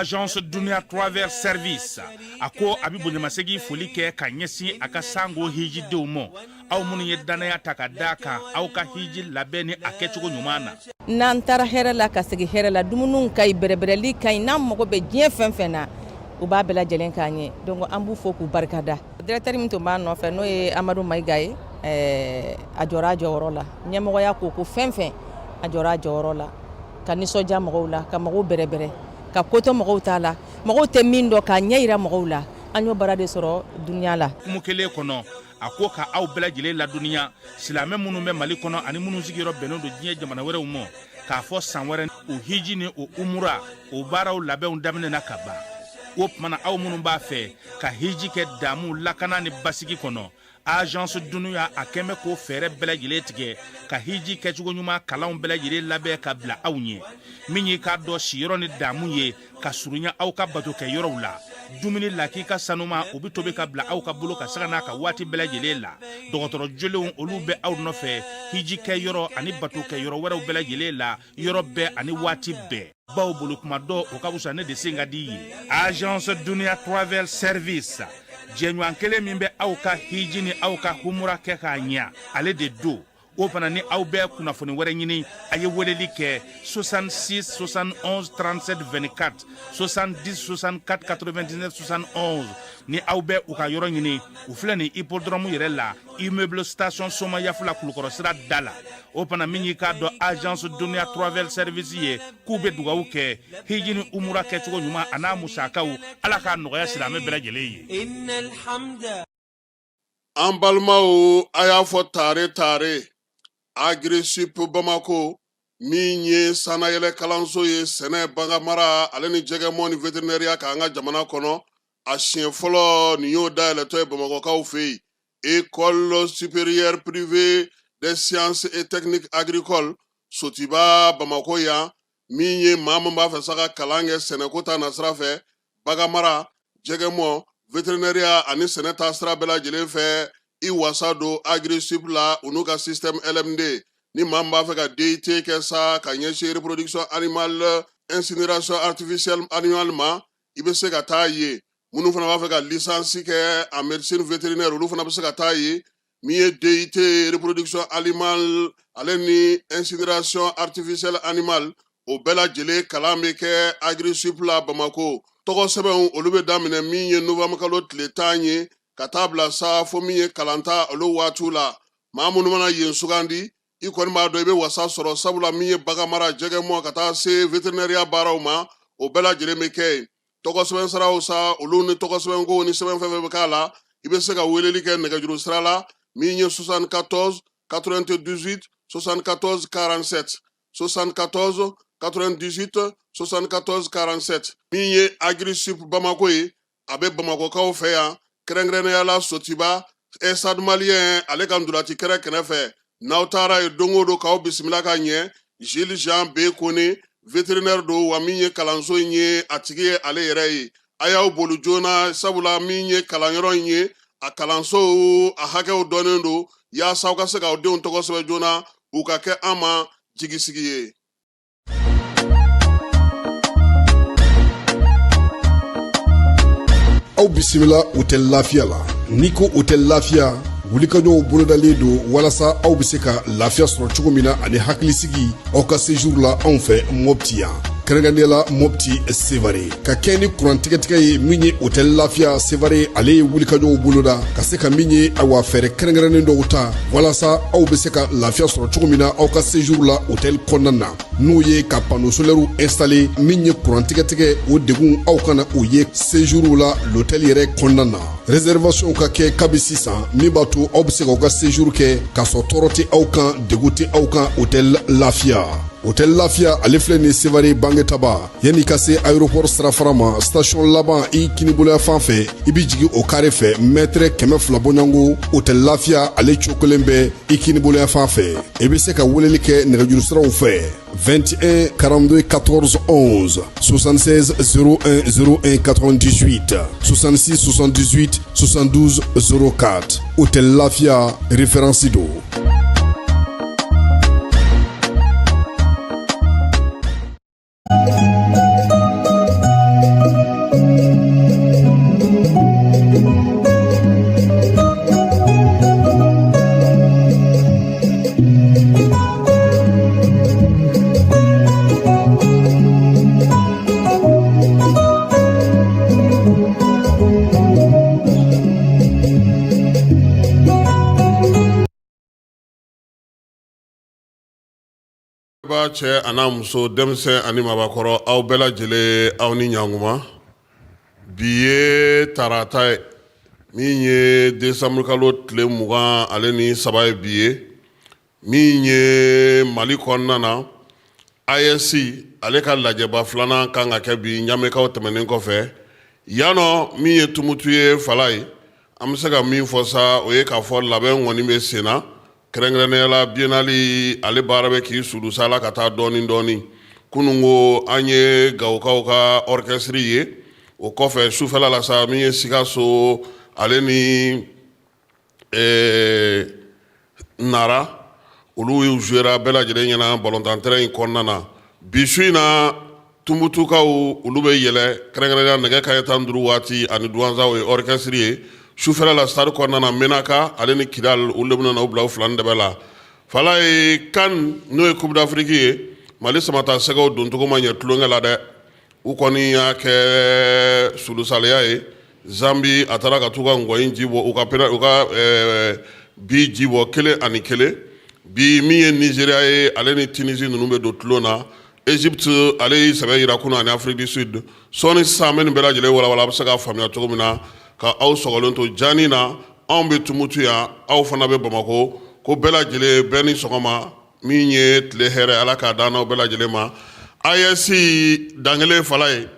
Agence Dunia Travel Service ako abibu nyamasegi folike kanyesi akasango hiji deumo au munu yedana takadaka au ka hiji labeni akechugo nyumana nantara hera la kasegi hera la dumunun kay berebereli kay nam moko be dien fenfena u ba bela jelen kanye donc ambu foku barkada directeur mi to ma no fe no e Amadou Maïgaye ajora jorola nyamo ya ko fenfen ajora jorola kaniso jamo la kamago berebere ka koto mɔgɔw tala mɔgɔw tɛ min dɔ ka ɲɛyira mɔgɔw la an y'o bara de sɔrɔ dunya la kumukele kɔnɔ a ko ka aw bɛɛ lajɛlen la dunya silamɛ minnu bɛ Mali kɔnɔ ani minnu sigiyɔrɔ bɛnnen don diɲɛ jamana wɛrɛw ma k'a fɔ san wɛrɛ o hiji ni o umura o baaraw labɛnw daminɛna ka ban o tumana aw minnu b'a fɛ ka hiji kɛ damu lakana ni basigi kɔnɔ Agence Dunia a kɛmɛ ko fɛɛrɛ bɛɛ lajɛlen tigɛ ka hiji kɛcogo ɲuman kalanw bɛɛ lajɛlen labɛn ka bila aw ɲɛ min ye k'a dɔn siyɔrɔ ni damu ye ka surunya aw ka bato kɛ yɔrɔw la dumuni laki ka sanuma u bi tobi ka bila aw ka bolo ka saga n'a ka waati bɛɛ lajɛlen la dɔgɔtɔrɔ jolenw olu bɛ aw nɔfɛ hiji kɛ yɔrɔ ani bato kɛ yɔrɔ wɛrɛw bɛɛ lajɛlen la yɔrɔ bɛɛ ani waati bɛɛ baw bolo kuma dɔ o ka wusa ne de sen ka di ye Agence Dunia Travel Service jɛɲɔgɔn kelen min bɛ aw ka hiji ni aw ka humura kɛ k'a ɲɛ ale de do o fana ni aw bɛɛ kunnafoni wɛrɛ ɲini a ye weleli kɛ 66 71 37 24 70 64 99 71 ni aw bɛɛ u ka yɔrɔ ɲini u filɛ ni hippodrome yɛrɛ la immeuble station Soma Yafula Kulukɔrɔ sira da la o fana min y'i k'a dɔn Agence Dunia Travel Service ye k'u bɛ dugawu kɛ hiji ni umura kɛcogo ɲuman a n'a musakaw ala k'a nɔgɔya silamɛ bɛɛ lajɛlen ye. An balimaw a y'a fɔ tare Agri-Sup Bamako min ye sanayɛlɛ kalanso ye sɛnɛ bangamara ale ni jɛgɛmɔ ni vétérinaire k'an ka jamana kɔnɔ a siɲɛ fɔlɔ nin y'o dayɛlɛtɔ ye Bamakɔkaw fɛ yen École supérieure privée des sciences et techniques agricoles Sotiba Bamako yan min ye maa min b'a fɛ sa ka kalan kɛ sɛnɛko ta nasira fɛ bagamara jɛgɛmɔ vétérinaire ani sɛnɛ ta sira bɛɛ lajɛlen fɛ i wasa don Agri-Sup la u n'u ka système LMD ni maa min b'a fɛ ka DIT kɛ sa ka ɲɛsin reproduction animale incinération artificielle animale ma i bɛ se ka taa ye minnu fana b'a fɛ ka licence kɛ en médecine vétérinaire olu fana bɛ se ka taa ye min ye DIT reproduction animale ale ni incinération artificielle animale o bɛɛ lajɛlen kalan bɛ kɛ Agri-Sup la Bamako tɔgɔ sɛbɛnw olu bɛ daminɛ min ye novembre kalo tile 10 ye ka taa bila sa fo min ye kalanta olu waatiw la maa minnu mana yen sugandi i kɔni b'a dɔn i bɛ wasa sɔrɔ sabula min ye baganmara jɛgɛmɔ ka taa se vétérinaire baaraw ma o bɛɛ lajɛlen bɛ kɛ yen tɔgɔ sɛbɛn siraw sa olu ni tɔgɔ sɛbɛn ko ni sɛbɛn fɛn fɛn bɛ k'a la i bɛ se ka weleli kɛ nɛgɛjuru sira la min ye 74 98 74 47 74 98 74 47 min ye Agri-Sup Bamako ye a bɛ Bamakɔkaw fɛ yan kɛrɛnkɛrɛnnenya la Sotiba Estade Malien ale ka ndulati kɛrɛ kɛrɛfɛ n'aw taara ye don o don k'aw bisimila ka ɲɛ Jules Jean B. Kone vétérinaire do wa min ye kalanso in ye a tigi ye ale yɛrɛ ye a y'aw boli joona sabula min ye kalanyɔrɔ in ye a kalanso a hakɛw dɔnnen do yaasa aw ka se k'aw denw tɔgɔ sɛbɛn joona u ka kɛ an ma jigisigi ye. Aw bisimila hôtel Lafiya la n'i ko hôtel Lafiya wulikajɔw bolodalen don walasa aw bɛ se ka lafiya sɔrɔ cogo min na ani hakilisigi aw ka séjour la anw fɛ Mopti yan kɛrɛnkɛrɛnnenya Mopti Sevare ka kɛ ni kurantigɛtigɛ ye min ye hôtel Lafiya Sevare ale ye wulikajɔw boloda ka se ka min ye awa fɛɛrɛ kɛrɛnkɛrɛnnen dɔw ta walasa aw bɛ se ka lafiya sɔrɔ cogo min na aw ka séjour la hôtel kɔnɔna na n'o ye ka panneau solaire installer min ye kurantigɛtigɛ o degun aw kana o ye séjour la l'hôtel yɛrɛ kɔnɔna na réservation ka kɛ kabi sisan min b'a to aw bɛ se k'aw ka séjour kɛ k'a sɔrɔ tɔɔrɔ tɛ aw kan degun tɛ aw kan hôtel Lafiya. Hôtel Lafiya ale filɛ ni Sevare bangetaba yanni ka se aéroport sirafara ma station laban i kiniboloya fan fɛ i bi jigi o carré fɛ mètre 200 bɔɲango Hôtel Lafiya ale cokolen bɛ i kiniboloya fan fɛ i bɛ se ka weleli kɛ nɛgɛjuru siraw fɛ 21 42 14 11 76 01 01 98 66 78 72 04 Hôtel Lafiya référence do. Cɛ ana muso denmisɛn ani mabakɔrɔ aw bɛɛ lajɛlen aw ni ɲankuma bi ye tarata ye min ye décembre kalo tile 20 ale ni 3 ye bi ye min ye Mali kɔnɔna na AES ale ka lajɛba filanan kan ka kɛ bi ɲamɛkaw tɛmɛnen kɔfɛ yanɔ min ye tumutu ye fala ye an bɛ se ka min fɔ sa o ye k'a fɔ labɛn kɔni bɛ sen na kɛrɛnkɛrɛnnenya la biennale ale baara bɛ k'i sudusa la ka taa dɔɔni dɔɔni kunun ko an ye Gawukaw ka orchestre ye o kɔfɛ sufɛla la sa min ye Sikaso ale ni Nara olu y'u jouera bɛɛ lajɛlen ɲɛna balontan terrain in kɔnɔna na bi su in na Tumbutukaw olu bɛ yɛlɛ kɛrɛnkɛrɛnnenya nɛgɛ kanɲɛ 15 waati ani Duwanza o ye orchestre ye sufɛla la stade kɔnɔna na Menaka ale ni Kidal olu de bɛna na u bila u filanin dɛbɛ la fala ye CAN n'o ye Coupe d'Afrique ye Mali samata sɛgɛw don cogo ma ɲɛ tulonkɛ la dɛ u kɔni y'a kɛ sudusaleya ye Zambi a taara ka t'u ka ngɔyin ji bɔ u ka bi ji bɔ 1-1 bi min ye Nigeria ye ale ni Tunisie ninnu bɛ don tulon na Egypte ale y'i sɛbɛ yira kunun ani Afrique du Sud sɔɔni sisan an bɛ nin bɛɛ lajɛlen walawala a bɛ se k'a faamuya cogo min na ka aw sɔgɔlen to janni na anw bɛ tumutu yan aw fana bɛ Bamako ko bɛɛ lajɛlen bɛɛ ni sɔgɔma min ye tile hɛrɛ Ala k'a d'an n'aw bɛɛ lajɛlen ma AES dangelen fala ye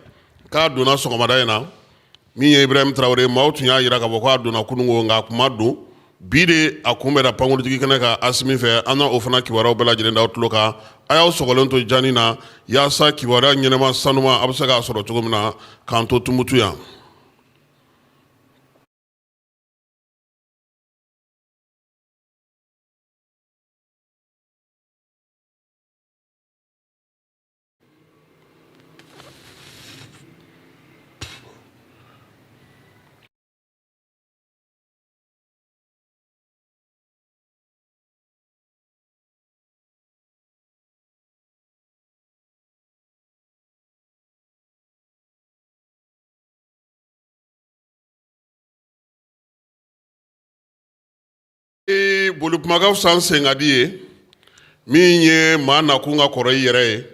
k'a donna sɔgɔmada in na min ye Ibrahim Traoré maaw tun y'a yira k'a fɔ k'a donna kununko nka a kuma don bi de a kun bɛra pankurutigi kɛnɛ ka Asimi fɛ an o fana kibaruyaw bɛɛ lajɛlen d'aw tulo kan a y'aw sɔgɔlen to janni na yaasa kibaruya ɲɛnɛma sanuma a bɛ se k'a sɔrɔ cogo min na k'an to tumutu yan. Bolikumaw san sen ka di ye min ye maa nakun ka kɔrɔ i yɛrɛ ye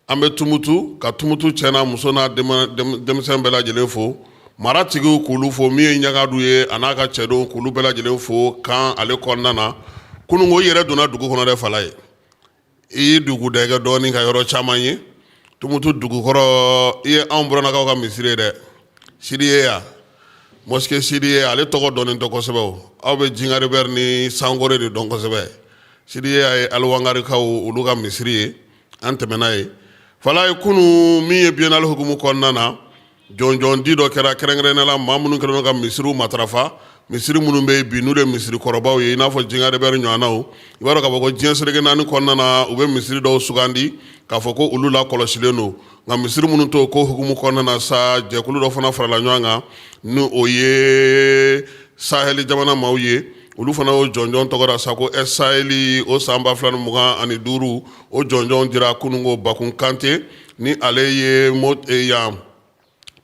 an bɛ tumutu ka tumutu cɛna muso n'a denmisɛn bɛɛ lajɛlen fo maratigiw k'olu fo min ye ɲagadu ye a n'a ka cɛdenw k'olu bɛɛ lajɛlen fo kan ale kɔnɔna na kunun ko i yɛrɛ donna dugu kɔnɔ dɛ fala ye i ye dugu dɛgɛ dɔɔni ka yɔrɔ caman ye tumutu dugu kɔrɔ i ye anw buranakaw ka misiri ye dɛ sidi ye ya mosquée Sidi ye ale tɔgɔ dɔnnen tɛ kosɛbɛ o aw bɛ Jingaribɛri ni Sankore de dɔn kosɛbɛ Sidi ye a ye Aliwangarikaw olu ka misiri ye an tɛmɛna ye fala ye kunun min ye biennale hukumu kɔnɔna na jɔnjɔndi dɔ kɛra kɛrɛnkɛrɛnnenya la maa minnu kɛlen don ka misiriw matarafa misiri minnu bɛ yen bi n'u de misiri kɔrɔbaw ye i n'a fɔ Jingaribɛri ɲɔgɔnnaw i b'a dɔn k'a fɔ ko diɲɛ seleke naani kɔnɔna na u bɛ misiri dɔw sugandi k'a fɔ ko olu la kɔlɔsilen don nka misiri minnu to ko hukumu kɔnɔna na sa jɛkulu dɔ fana farala ɲɔgɔn kan ni o ye Saheli jamana maaw ye olu fana y'o jɔnjɔn tɔgɔ da sa ko Saheli o san 2025 o jɔnjɔn dira kununko Bakun Kante ni ale ye yan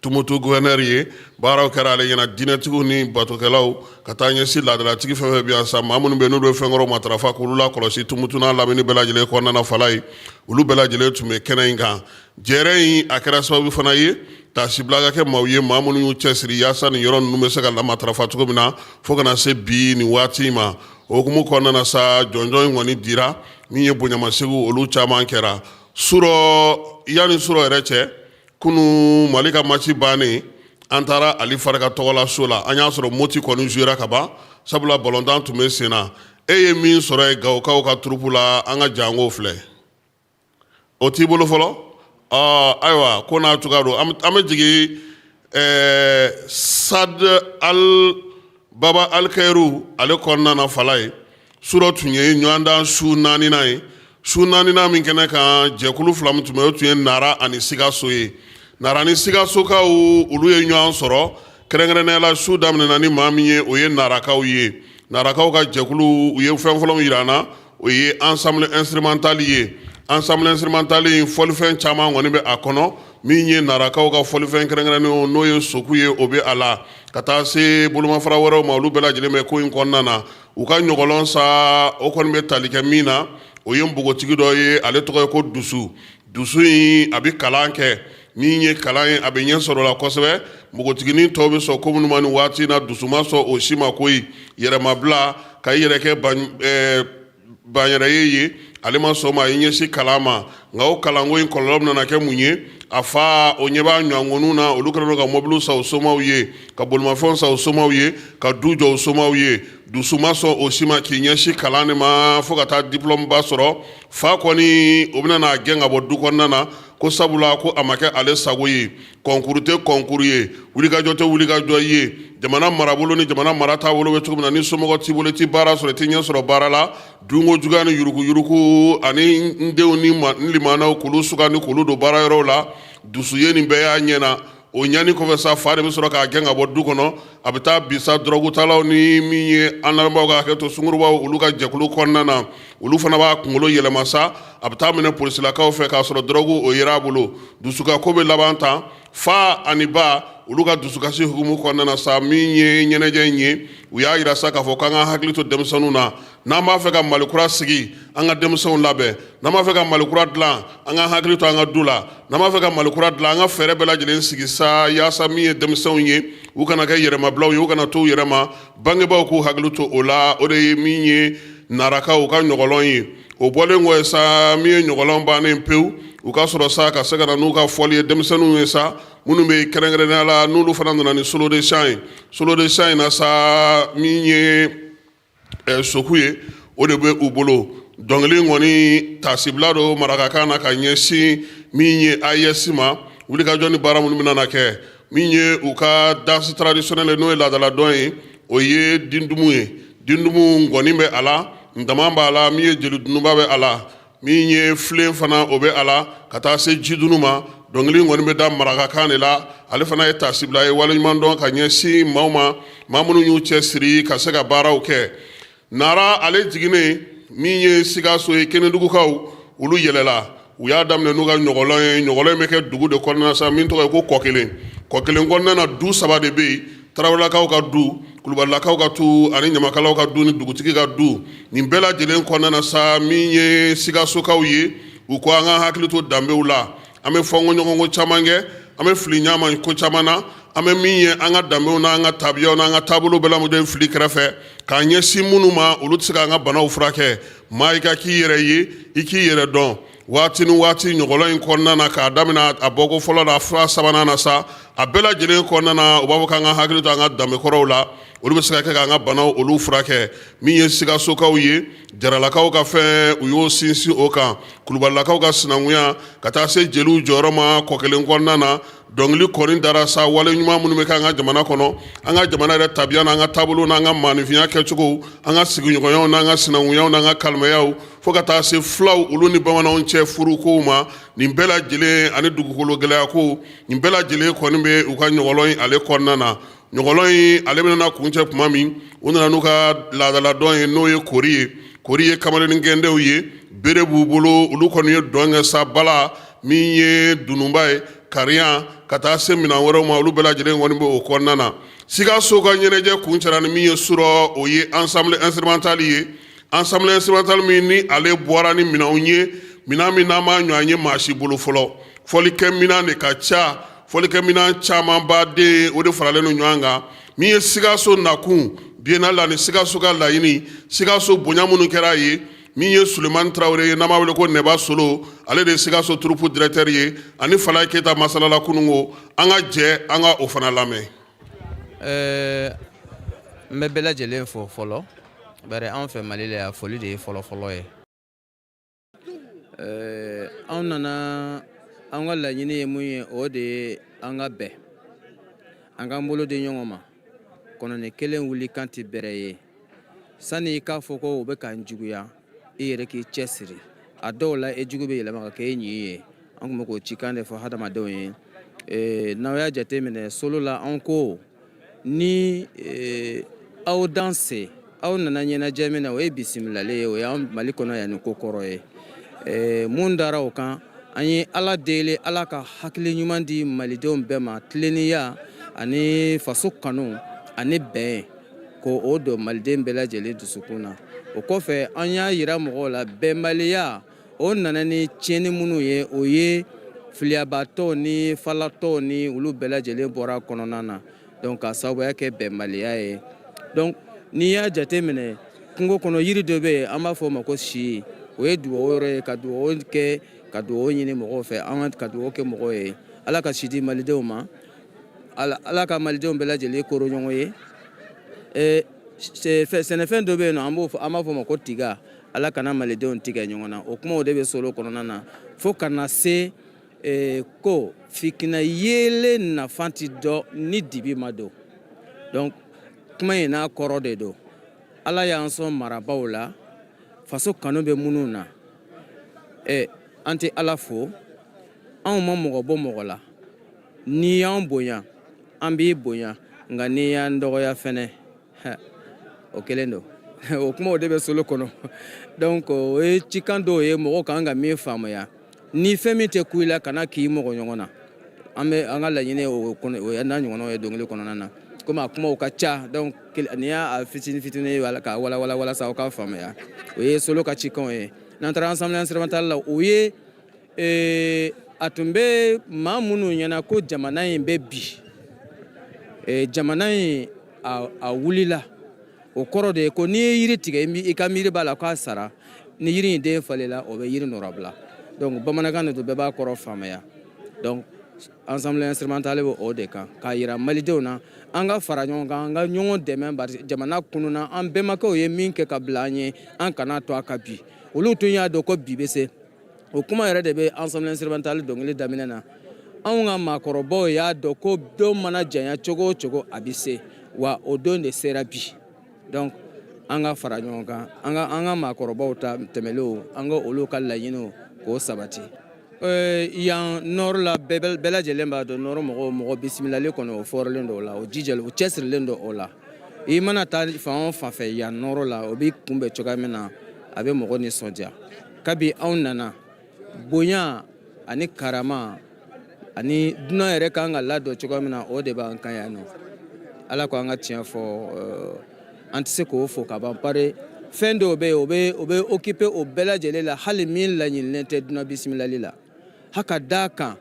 tumutu gouverneur ye baaraw kɛra ale ɲɛna diinɛtigiw ni batokɛlaw ka taa ɲɛsi laadalatigi fɛn fɛn bi yan sa maa minnu bɛ n'u bɛ fɛnkɔrɔ matarafa k'olu la kɔlɔsi tumutu n'a lamini bɛɛ lajɛlen kɔnɔna fala ye olu bɛɛ lajɛlen tun bɛ kɛnɛ in kan jɛrɛ in a kɛra sababu fana ye tasibila ka kɛ maaw ye maa minnu y'u cɛsiri yaasa nin yɔrɔ ninnu bɛ se ka lamatarafa cogo min na fo kana se bi nin waati ma o hukumu kɔnɔna na sa jɔnjɔn in kɔni dira min ye bonyamasegu olu caman kɛra surɔ yanni surɔ yɛrɛ cɛ kunu Mali ka match bannen an taara Ali Fara ka tɔgɔ la so la an y'a sɔrɔ Moti kɔni jouera ka ban sabula ballontan tun bɛ sen na e ye min sɔrɔ ye Gawokaw ka troupe la an ka jango filɛ o t'i bolo fɔlɔ ayiwa ko n'a cogoya don an bɛ jigin Sad Al Baba Al Kairu ale kɔnɔna na fala ye surɔ tun ye ɲɔgɔndan su 4nan ye su 4nan min kɛnɛ kan jɛkulu fila min tun bɛ o tun ye Nara ani Sikaso ye Nara ni Sikasokaw olu ye ɲɔgɔn sɔrɔ kɛrɛnkɛrɛnnenya la su daminɛna ni maa min ye o ye Narakaw ye Narakaw ka jɛkulu u ye fɛn fɔlɔ min yira an na o ye ensemble instrumental ye ensemble instrumental in fɔlifɛn caman kɔni bɛ a kɔnɔ min ye Narakaw ka fɔlifɛn kɛrɛnkɛrɛnnenw n'o ye soku ye o bɛ a la ka taa se bolomafara wɛrɛw ma olu bɛɛ lajɛlen bɛ ko in kɔnɔna na u ka ɲɔgɔlɔn sa o kɔni bɛ tali kɛ min na o ye npogotigi dɔ ye ale tɔgɔ ye ko dusu in a bɛ kalan kɛ min ye kalan ye a bɛ ɲɛ sɔrɔ la kosɛbɛ npogotiginin tɔw bɛ sɔn ko minnu ma nin waati in na dusu ma sɔn o si ma koyi yɛrɛmabila ka i yɛrɛ kɛ banyɛrɛ ye ale ma sɔn ma i ɲɛsin kalan ma nka o kalanko in kɔlɔlɔ bɛna kɛ mun ye a fa o ɲɛ b'a ɲɔgɔnw na olu kɛlen don ka mɔbiliw san o somaw ye ka bolimafɛnw san o somaw ye ka du jɔ o somaw ye dusu ma sɔn o si ma k'i ɲɛsin kalan de ma fo ka taa diplôme ba sɔrɔ fa kɔni o bɛna n'a gɛn ka bɔ du kɔnɔna na ko sabula ko a ma kɛ ale sago ye kɔnkuru tɛ kɔnkuru ye wulikajɔ tɛ wulikajɔ ye jamana marabolo ni jamana mara taabolo bɛ cogo min na ni somɔgɔ t'i bolo i tɛ baara sɔrɔ i tɛ ɲɛ sɔrɔ baara la dunko juguya ni yuruguyurugu ani n denw ni n limanaw k'olu sugandi k'olu don baara yɔrɔw la dusu ye nin bɛɛ y'a ɲɛna o ɲani kɔfɛ sa fa de bɛ sɔrɔ k'a gɛn ka bɔ du kɔnɔ a bɛ taa bisa dɔrɔgutalaw ni min ye an lamɛnbaaw ka hakɛ to sungurubaw olu ka jɛkulu kɔnɔna na olu fana b'a kunkolo yɛlɛma sa a bɛ taa minɛ polisilakaw fɛ k'a sɔrɔ dɔrɔgu o yer'a bolo dusukako bɛ laban tan fa ani ba olu ka dusukasi hukumu kɔnɔna na sa min ye ɲɛnajɛ in ye u y'a yira sa k'a fɔ k'an ka hakili to denmisɛnninw na n'an b'a fɛ ka Mali kura sigi an ka denmisɛnw labɛn n'an b'a fɛ ka Mali kura dilan an ka hakili to an ka du la n'an b'a fɛ ka Mali kura dilan an ka fɛɛrɛ bɛɛ lajɛlen sigi sa yaasa min ye denmisɛnw ye u kana kɛ yɛrɛmabilaw ye u kana to u yɛrɛ ma bangebaaw k'u hakili to o la o de ye min ye Narakaw ka ɲɔgɔlɔn ye o bɔlen kɔ sa min ye ɲɔgɔlɔn bannen pewu u ka sɔrɔ sa ka se ka na n'u ka fɔli ye denmisɛnninw ye sa minnu bɛ kɛrɛnkɛrɛnnenya la n'olu fana nana ni solo de champ ye solo de champ in na sa min ye soku ye o de bɛ u bolo dɔnkili kɔni tasibila do marakakan na ka ɲɛsin min ye AES ma wulikajɔ ni baara minnu bɛna na kɛ min ye u ka danse traditionnelle n'o ye laadaladɔn ye o ye dindumu ye dindumu ngɔni bɛ a la ndama b'a la min ye jelidunuba bɛ a la min ye filen fana o bɛ a la ka taa se jidunu ma dɔnkili kɔni bɛ da marakakan de la ale fana ye tasibila ye waleɲuman dɔn ka ɲɛsin maaw ma maa minnu y'u cɛsiri ka se ka baaraw kɛ Nara ale jiginnen min ye Sikaso ye Kɛnɛdugukaw olu yɛlɛla u y'a daminɛ n'u ka ɲɔgɔlɔn ye ɲɔgɔlɔn in bɛ kɛ dugu de kɔnɔna sa min tɔgɔ ye ko Kɔkelen kɔnɔna na du 3 de bɛ yen Tarawelelakaw ka du Kulubalilakaw ka du ani Ɲamakalaw ka du ni dugutigi ka du nin bɛɛ lajɛlen kɔnɔna na sa min ye Sikasokaw ye u ko an ka hakili to danbew la an bɛ fɔnkoɲɔgɔnko caman kɛ an bɛ fili ɲama ko caman na an bɛ min ye an ka danbew n'an ka tabiyaw n'an ka taabolo bɛɛ lajɛlen fili kɛrɛfɛ k'an ɲɛsin minnu ma olu tɛ se k'an ka banaw furakɛ maa i ka k'i yɛrɛ ye i k'i yɛrɛ dɔn waati ni waati ɲɔgɔlɔn in kɔnɔna na k'a daminɛ a bɔko fɔlɔ la fura 3nan na sa a bɛɛ lajɛlen kɔnɔna na u b'a fɔ k'an ka hakili to an ka danbekɔrɔw la olu bɛ se ka kɛ k'an ka banaw olu furakɛ min ye Sikasokaw ye Jaralakaw ka fɛn u y'o sinsin o kan Kulubalilakaw ka sinankunya ka taa se jeliw jɔyɔrɔ ma Kɔkelen kɔnɔna na dɔnkili kɔni dara sa wale ɲuman minnu bɛ kɛ an ka jamana kɔnɔ an ka jamana yɛrɛ tabiya n'an ka taabolo n'an ka maanifinya kɛcogo an ka sigiɲɔgɔnyaw n'an ka sinankunyaw n'an ka kalimayaw fo ka taa se fulaw olu ni bamananw cɛ furukow ma nin bɛɛ lajɛlen ani dugukolo gɛlɛyako nin bɛɛ lajɛlen kɔni bɛ u ka ɲɔgɔlɔn in ale kɔnɔna na ɲɔgɔlɔn in ale bɛna kuncɛ tuma min u nana n'u ka laadaladɔn ye n'o ye kori ye kori ye kamalennin gɛndenw ye bere b'u bolo olu kɔni ye dɔn kɛ sa bala min ye dununba ye kariya ka taa se minan wɛrɛw ma olu bɛɛ lajɛlen kɔni bɛ o kɔnɔna na Sikaso ka ɲɛnajɛ kun cɛra ni min ye surɔ o ye ensemble instrumental ye ensemble instrumental min ni ale bɔra ni minanw ye minan min n'an b'a ɲɔgɔn ye maa si bolo fɔlɔ fɔlikɛ minan de ka ca fɔlikɛ minan caman baden o de faralen no ɲɔgɔn kan min ye Sikaso nakun biennale la ni Sikaso ka laɲini Sikaso bonya minnu kɛra ye min ye Sulemani Traoré ye n'an b'a wele ko Nɛba Solo ale de ye Sikaso troupe directeur ye ani Falaye Keyita masalala kunungo an ka jɛ an ka o fana lamɛn. N bɛ bɛɛ lajɛlen fo fɔlɔ bari an fɛ Mali la yan foli de ye fɔlɔ ye. An nana an ka laɲini ye mun ye o de ye an ka bɛn an k'an bolo di ɲɔgɔn ma kɔnɔni kelen wuli kan tɛ bɛrɛ ye sani i k'a fɔ ko o bɛ k'an juguya i yɛrɛ k'i cɛsiri a dɔw la e jugu bɛ yɛlɛma ka kɛ e ɲi ye an tun bɛ k'o cikan de fɔ hadamadenw ye n'aw y'a jateminɛ solo la an ko ni aw danse aw nana ɲɛnajɛ min na o ye bisimilali ye o y'an Mali kɔnɔ yan ni ko kɔrɔ ye mun dara o kan an ye Ala deli Ala ka hakili ɲuman di malidenw bɛɛ ma tilennenya ani faso kanu ani bɛn ko o don maliden bɛɛ lajɛlen dusukun na o kɔfɛ an y'a yira mɔgɔw la bɛnbaliya o nana ni tiɲɛni minnu ye o ye filiyabatɔw ni falatɔw ni olu bɛɛ lajɛlen bɔra kɔnɔna na donc ka sababuya kɛ bɛnbaliya ye donc n'i y'a jateminɛ kungo kɔnɔ yiri dɔ bɛ yen an b'a fɔ o ma ko si o ye duwawu yɔrɔ ye ka duwawu kɛ ka duwawu ɲini mɔgɔw fɛ an ka duwawu kɛ mɔgɔw ye Ala ka si di malidenw ma Ala ka malidenw bɛɛ lajɛlen koro ɲɔgɔn ye sɛnɛfɛn dɔ bɛ yen nɔ an b'a fɔ o ma ko tiga Ala kana malidenw tigɛ ɲɔgɔn na o kumaw de bɛ solo kɔnɔna na fo ka na se ko fikina yelen nafa tɛ dɔn ni dibi ma don donc kuma in n'a kɔrɔ de don Ala y'an sɔn marabaw la faso kanu bɛ minnu na an tɛ Ala fo anw ma mɔgɔ bɔ mɔgɔ la n'i y'an bonya an b'i bonya nka n'i y'an dɔgɔya fɛnɛ o kelen don o kumaw de bɛ solo kɔnɔ donc o ye cikan dɔw ye mɔgɔw kan ka min faamuya ni fɛn min tɛ ku i la kana k'i mɔgɔ ɲɔgɔn na an ka laɲini o ye n'a ɲɔgɔnnaw ye dɔnkili kɔnɔna na komi a kumaw ka ca donc n'i y'a fitinin ka walasa aw ka faamuya o ye solo ka cikanw ye n'an taara ensemble instrumental la o ye a tun bɛ maa minnu ɲɛna ko jamana in bɛ bi jamana in a wulila o kɔrɔ de ye ko n'i ye yiri tigɛ i ka miiri b'a la k'a sara ni yiri in den falela o bɛ yiri nɔrɔbila donc bamanankan de don bɛɛ b'a kɔrɔ faamuya donc ensemble instrumental bɛ o de kan k'a yira malidenw na an ka fara ɲɔgɔn kan an ka ɲɔgɔn dɛmɛ bari jamana kununa an bɛnbakɛw ye min kɛ ka bila an ye an kana to a ka bi olu tun y'a dɔn ko bi bɛ se o kuma yɛrɛ de bɛ ensemble instrumental dɔnkili daminɛ na anw ka maakɔrɔbaw y'a dɔn ko don mana janya cogo o cogo a bɛ se wa o don de sera bi donc an ka fara ɲɔgɔn kan an ka maakɔrɔbaw ta tɛmɛlenw an ka olu ka laɲiniw k'o sabati yan nɔrɔ la bɛɛ lajɛlen b'a dɔn nɔrɔ mɔgɔ bisimilali kɔnɔ o fɔrɔlen don o la o jijalen o cɛsirilen don o la i mana taa fan o fan fɛ yan nɔrɔ la o b'i kunbɛn cogoya min na a bɛ mɔgɔ nisɔndiya kabi anw nana bonya ani karama ani dunan yɛrɛ kan ka ladon cogoya min na o de b'an kan yan nɔ Ala ko an ka tiɲɛ fɔ an tɛ se k'o fo ka ban pare fɛn dɔw bɛ yen o bɛ occuper o bɛɛ lajɛlen la hali min laɲinilen tɛ dunan bisimilali la haka d'a kan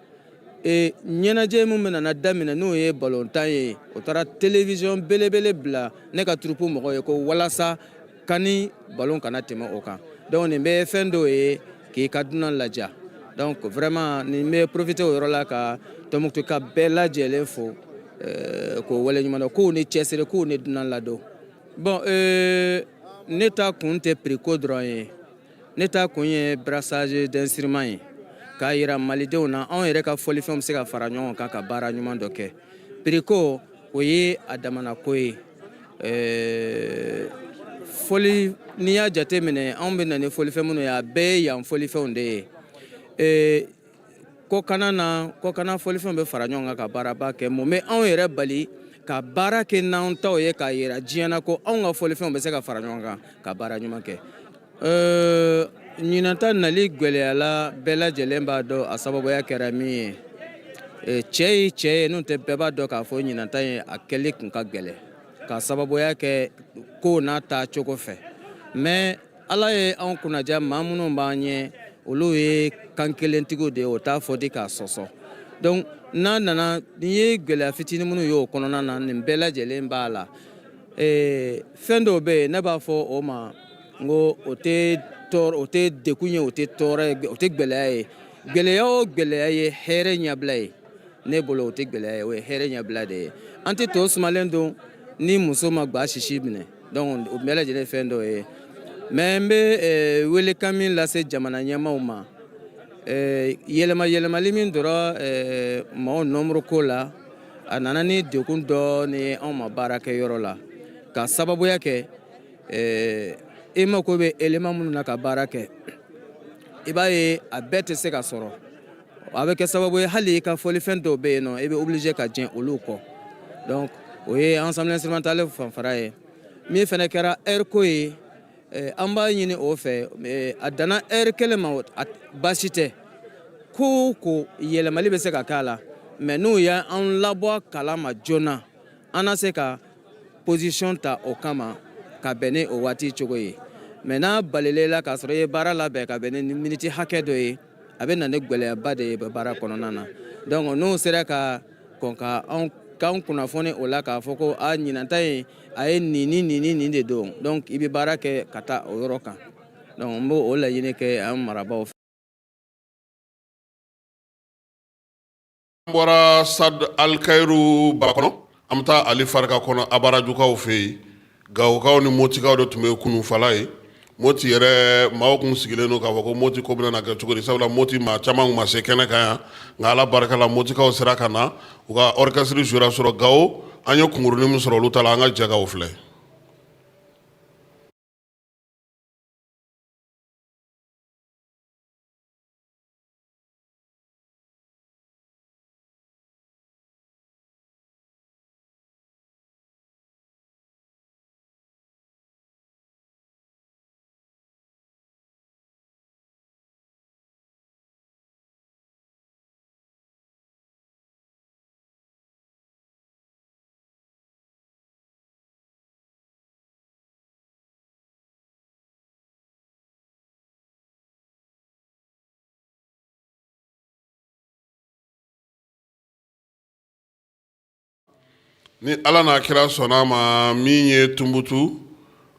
ɲɛnajɛ min bɛna daminɛ n'o ye balontan ye o taara télévision belebele bila ne ka troupe mɔgɔw ye ko walasa kani balon kana tɛmɛ o kan donc nin bɛ fɛn dɔw ye k'i ka dunan ladiya donc vraiment nin bɛ profiter o yɔrɔ la ka Tɔnbukutu ka bɛɛ lajɛlen fo k'o waleɲuman dɔn k'u ni cɛsiri k'u ni dunan ladon bon ne ta kun tɛ prix ko dɔrɔn ye ne ta kun ye brassage d'instrument ye k'a yira malidenw na anw yɛrɛ ka fɔlifɛnw bɛ se ka fara ɲɔgɔn kan ka baara ɲuman dɔ kɛ prix ko o ye a damana ko ye fɔli n'i y'a jateminɛ anw bɛ na ni fɔlifɛn minnu ye a bɛɛ ye yan fɔlifɛnw de ye kɔkana fɔlifɛnw bɛ fara ɲɔgɔn kan ka baaraba kɛ mun bɛ anw yɛrɛ bali ka baara kɛ n'anw taw ye k'a yira diɲɛ na ko anw ka fɔlifɛnw bɛ se ka fara ɲɔgɔn kan ka baara ɲuman kɛ ɲinata nali gwɛlɛyala bɛɛ lajɛlen b'a dɔn a sababuya kɛra min ye cɛ ye cɛ ye n'o tɛ bɛɛ b'a dɔn k'a fɔ ɲinata ye a kɛli kun ka gɛlɛ ka sababuya kɛ ko n'a taa cogo fɛ mais ala ye anw kunnaja maa minnu b'an ɲɛ olu ye kan kelentigiw de ye o t'a fɔ di k'a sɔsɔ donc n'a nana ni ye gɛlɛya fitinin minnu ye o kɔnɔna na nin bɛɛ lajɛlen b'a la fɛn dɔw bɛ yen ne b'a fɔ o ma n ko o tɛ dekun ye o tɛ tɔɔrɔ ye o tɛ gɛlɛya ye gɛlɛya o gɛlɛya ye hɛrɛ ɲɛbila ye ne bolo o tɛ gɛlɛya ye o ye hɛrɛ ɲɛbila de ye an tɛ tɔ sumalen don ni muso ma gba sisi minɛ donc o bɛɛ lajɛlen fɛn dɔ ye mais n bɛ welekan min lase jamana ɲɛmaaw ma yɛlɛmali min dɔrɔn maaw nombre ko la a nana ni dekun dɔ ni anw ma baara kɛ yɔrɔ la ka sababuya kɛ i mako bɛ élément minnu na ka baara kɛ i b'a ye a bɛɛ tɛ se ka sɔrɔ a bɛ kɛ sababu ye hali i ka fɔlifɛn dɔw bɛ yen nɔ i bɛ obligé ka jɛn olu kɔ donc o ye ensemble instrumental fanfara ye min fana kɛra air ko ye an b'a ɲini o fɛ a danna air kelen ma baasi tɛ ko ko yɛlɛmali bɛ se ka k'a la mais n'u y'an labɔ kala ma joona an na se ka position ta o kama ka bɛn ni o waati cogo ye mais n'a balilela k'a sɔrɔ i ye baara labɛn ka bɛn ni miniti hakɛ dɔ ye a bɛ na ni gɛlɛyaba de ye baara kɔnɔna na donc n'o sera ka kɔn ka k'an kunnafoni o la k'a fɔ ko a ɲinata ye a ye nin de don donc i bɛ baara kɛ ka taa o yɔrɔ kan donc n b'o laɲini kɛ an marabaaw fɛ. An bɔra Sad Alkayiru ba kɔnɔ an bɛ taa Ali Farika kɔnɔ Abarajukaw fɛ yen Gawokaw ni Motikaw de tun bɛ kununfala ye Moti yɛrɛ maaw kun sigilen don k'a fɔ ko Moti ko bɛna kɛ cogo di sabula Moti maa caman kun ma se kɛnɛ kan yan nka Ala barika la Motikaw sera ka na u ka orchestre jouera sɔrɔ Gawo an ye kunkurunin min sɔrɔ olu ta la an ka jɛ ka o filɛ. Ni Ala n'a kira sɔnna ma min ye Tunbutu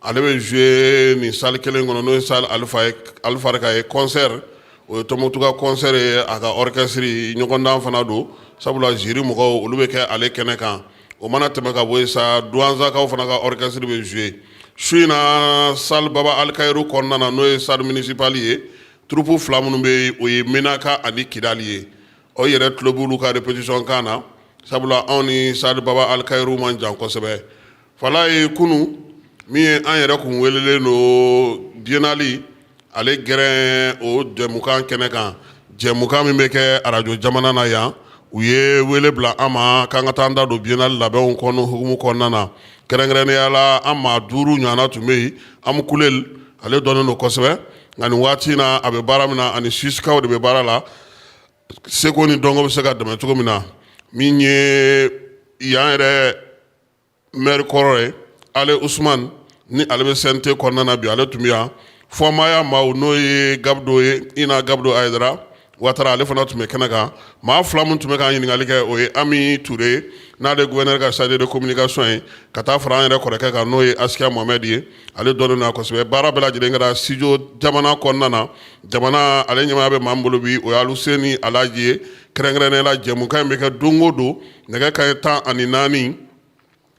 ale bɛ jouer ni salle kelen kɔnɔ n'o ye salle Alifarika ye concert o ye Tunbutu ka concert ye a ka orchestre ɲɔgɔndan fana don sabula jury mɔgɔw olu bɛ kɛ ale kɛnɛ kan o mana tɛmɛ ka bɔ yen sa Douanzakaw fana ka orchestre bɛ jouer su in na salle Baba Alkayiru kɔnɔna na n'o ye salle municipal ye troupe fila minnu bɛ yen o ye Menaka ani Kidali ye o yɛrɛ tulo b'olu ka répétition kan na sabula anw ni salle Baba Alkayiru man jan kosɛbɛ fala ye kunu min ye an yɛrɛ kun welelen no biennale ale gɛrɛn o jɛmukan kɛnɛ kan jɛmukan min bɛ kɛ radio jamana na yan u ye wele bila an ma k'an ka taa an da don biennale labɛnw kɔnɔ hukumu kɔnɔna na kɛrɛnkɛrɛnnenya la an maa 5 ɲɔgɔnna tun bɛ yen an kulel ale dɔnnen don kosɛbɛ nka nin waati na a bɛ baara min na ani Susikaw de bɛ baara la seko ni dɔnko bɛ se ka dɛmɛ cogo min na min ye yan yɛrɛ maire kɔrɔ ye Ale Usman ni ale bɛ CNT kɔnɔna na bi ale tun bɛ yan fɔmaya maaw n'o ye Gabdo ye Ina Gabdo Ayidara Ouattara ale fana tun bɛ kɛnɛ kan maa fila min tun bɛ k'an ɲininkali kɛ o ye Ami Ture n'ale gouverneur ka chargé de communication ye ka taa fara an yɛrɛ kɔrɔkɛ kan n'o ye Asikia Mohamed ye ale dɔnnen don a kosɛbɛ baara bɛɛ lajɛlen kɛra studio jamana kɔnɔna na jamana ale ɲɛmaa bɛ maa min bolo bi o ye Aluseni Alaji ye kɛrɛnkɛrɛnnenya la jɛmukan in bɛ kɛ don o don nɛgɛ kanɲɛ 14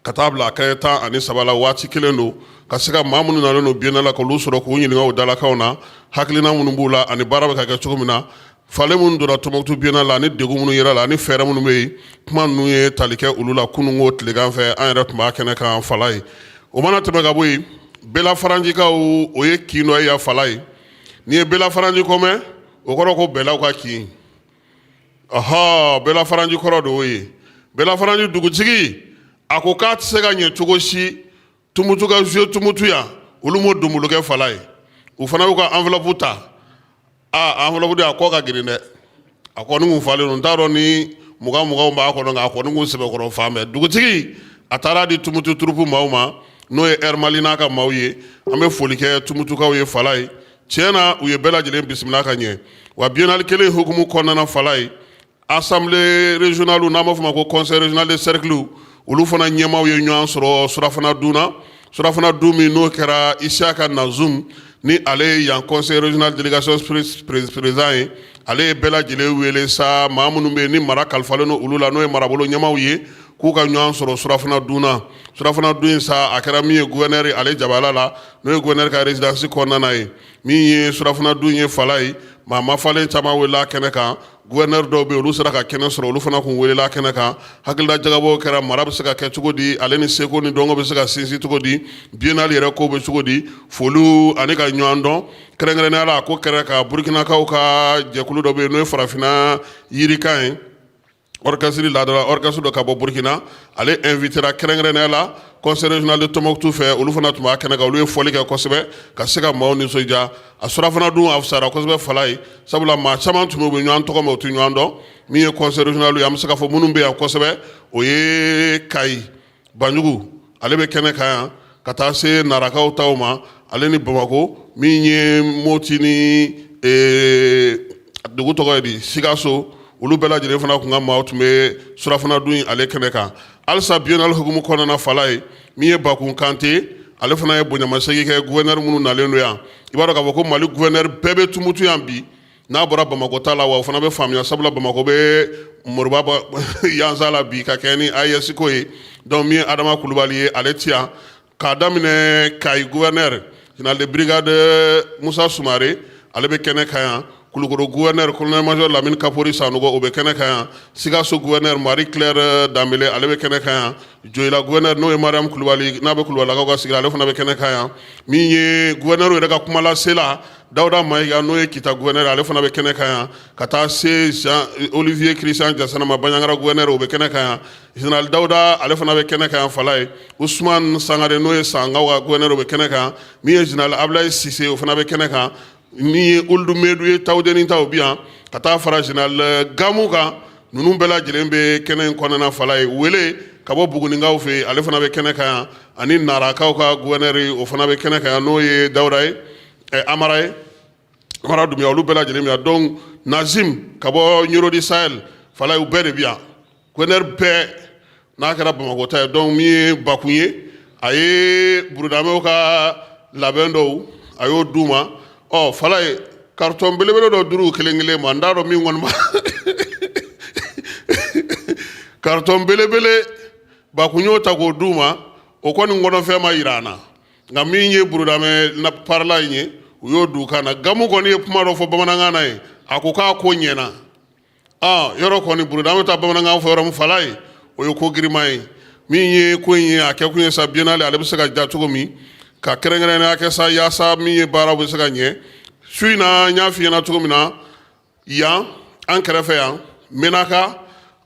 ka taa bila kanɲɛ 13 la waati kelen don ka se ka maa minnu nalen don biennale la k'olu sɔrɔ k'u ɲininka o dalakaw na hakilina minnu b'u la ani baara bɛ ka kɛ cogo min na fale minnu donna Tombouctou biennale la ani degun minnu yera la ani fɛɛrɛ minnu bɛ yen kuma ninnu ye tali kɛ olu la kununko tilegan fɛ an yɛrɛ tun b'a kɛnɛ kan fala ye o mana tɛmɛ ka bɔ yen Bela Faranjikaw o ye kin dɔ ye yan fala ye n'i ye Bela Faranji ko mɛn o kɔrɔ ko Bɛlaw ka kin Bela Faranji kɔrɔ de o ye Bela Faranji dugutigi a ko k'a tɛ se ka ɲɛ cogo si Tunbutu ka jouer Tunbutu yan olu m'o donbolo kɛ fala ye u fana y'u ka enveloppe ta enveloppe de a kɔ ka girin dɛ a kɔni kun falen don n t'a dɔn ni mugan b'a kɔnɔ nka a kɔni kun sɛbɛkɔrɔ fan bɛɛ dugutigi a taara di tumutu turupu maaw ma n'o ye Air Mali n'a ka maaw ye an bɛ foli kɛ tumutukaw ye Fala ye tiɲɛ na u ye bɛɛ lajɛlen bisimila ka ɲɛ wa biennale kelen hukumu kɔnɔna Fala ye assemblée régionale n'an b'a fɔ ma ko conseil régional de cercle olu fana ɲɛmaaw ye ɲɔgɔn sɔrɔ surafana dun na surafana dun min n'o kɛra Isiaka Nazum ni ale ye yan conseil régional délégation président ye ale ye bɛɛ lajɛlen wele sa maa minnu bɛ yen ni mara kalifalen don olu la n'o ye marabolo ɲɛmaaw ye k'u ka ɲɔgɔn sɔrɔ surafana dun na surafana dun in sa a kɛra min ye gouverneur ye ale jabala la n'o ye gouverneur ka résidence kɔnɔna ye min ye surafana dun ye Fala ye maa mafalen caman welela kɛnɛ kan gouverneur dɔw bɛ yen olu sera ka kɛnɛ sɔrɔ olu fana kun welela kɛnɛ kan hakilila jagabɔ kɛra mara bɛ se ka kɛ cogo di ale ni seko ni dɔnko bɛ se ka sinsin cogo di biennale yɛrɛ ko bɛ cogo di foliw ani ka ɲɔgɔn dɔn kɛrɛnkɛrɛnnenya la a ko kɛra ka burukinakaw ka jɛkulu dɔ bɛ yen n'o ye farafinna yirikan ye orchestre ladala orchestre dɔ ka bɔ Burkina ale invitera kɛrɛnkɛrɛnnenya la conseil régional de Tombouctou fɛ olu fana tun b'a kɛnɛ kan olu ye fɔli kɛ kosɛbɛ ka se ka maaw nisɔndiya a surafana dun a fisayara kosɛbɛ Fala ye sabula maa caman tun bɛ ɲɔgɔn tɔgɔ mɛn u tɛ ɲɔgɔn dɔn min ye conseil régional ye an bɛ se k'a fɔ minnu bɛ yan kosɛbɛ o ye Kayi Banjugu ale bɛ kɛnɛ kan yan ka taa se Narakaw taw ma ale ni Bamako min ye Moti ni dugu tɔgɔ ye di Sikaso olu bɛɛ lajɛlen fana kun ka maaw tun bɛ surafana dun ale kɛnɛ kan halisa biennale hukumu kɔnɔna Fala ye min ye Bakun Kante ale fana ye bonyamasegin kɛ gouverneur minnu nalen don yan i b'a dɔn k'a fɔ ko Mali gouverneur bɛɛ bɛ Tumutu yan bi n'a bɔra Bamako ta la wa o fana bɛ faamuya sabula Bamako bɛ Moriba yansa la bi ka kɛ ni AES ko ye donc min ye Adama Kulubali ye ale ti yan k'a daminɛ Kayi gouverneur général de brigade Musa Sumare ale bɛ kɛnɛ kan yan Kulukoro gouverneur colonel major Lamine Kapori Sanogo o bɛ kɛnɛ kan yan Sikaso gouverneur Marie Claire Dambele ale bɛ kɛnɛ kan yan Joyila gouverneur n'o ye Mariam Kulubali n'a bɛ Kulubalilakaw ka sigi ale fana bɛ kɛnɛ kan yan min ye gouverneur yɛrɛ ka kuma lase la Dawuda Mayiga n'o ye Kita gouverneur ale fana bɛ kɛnɛ kan yan ka taa se Jean Olivier Christian Jansana ma Banyankara gouverneur o bɛ kɛnɛ kan yan général Dawuda ale fana bɛ kɛnɛ kan yan Fala ye Ousmane Sangare n'o ye Sangaw ka gouverneur o bɛ kɛnɛ kan min ye général Ablaye Cissé o fana bɛ kɛnɛ kan min ye Ould Medu ye Tawudeni taw bi yan ka taa fara général Gamu kan ninnu bɛɛ lajɛlen bɛ kɛnɛ in kɔnɔna Fala ye wele ka bɔ Buguninkaw fɛ ale fana bɛ kɛnɛ kan yan ani Narakaw ka gouverneur o fana bɛ kɛnɛ kan yan n'o ye Dawuda ye Amara Dumbuya olu bɛɛ lajɛlen bɛ yan donc Nazim ka bɔ Nyirodi Sahel Fala ye u bɛɛ de bɛ yan gouverneur bɛɛ n'a kɛra Bamako ta ye donc min ye Bakun ye a ye burudamɛw ka labɛn dɔw a y'o d'u ma Fala ye carton belebele dɔ duru kelen kelen ma n t'a dɔn min kɔni ma carton belebele Bakun y'o ta k'o d'u ma o kɔni kɔnɔfɛn ma yira an na nka min ye burudamɛ parla in ye u y'o d'u kan na Gamu kɔni ye kuma dɔ fɔ bamanankan na ye a ko k'a ko ɲɛna yɔrɔ kɔni burudamɛ ta bamanankan fɔ yɔrɔ min Fala ye o ye ko girima ye min ye ko in ye a kɛ kun ye sa biennale ale bɛ se ka ja cogo min ka kɛrɛnkɛrɛnnenya kɛ sa yaasa min ye baaraw bɛ se ka ɲɛ su in na n y'a f'i ɲɛna cogo min na yan an kɛrɛfɛ yan Menaka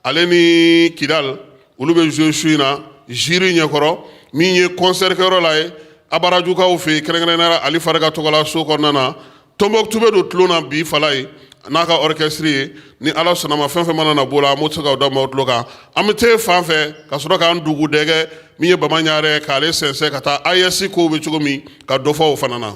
ale ni Kidal olu bɛ jouer su in na Jiri ɲɛkɔrɔ min ye concert kɛyɔrɔ la ye Abarajukaw fɛ kɛrɛnkɛrɛnnenya Ali Fari ka tɔgɔla so kɔnɔna na Tombouctou bɛ don tulon na bi Fala ye n'a ka orchestre ye ni Ala sɔnna ma fɛn fɛn mana na bɔ la an b'o se k'aw da maaw tulo kan an bɛ te fan fɛ ka sɔrɔ k'an dugu dɛgɛ min ye Bamaɲare k'ale sɛnsɛn ka taa AES kow bɛ cogo min ka dɔ fɔ o fana na.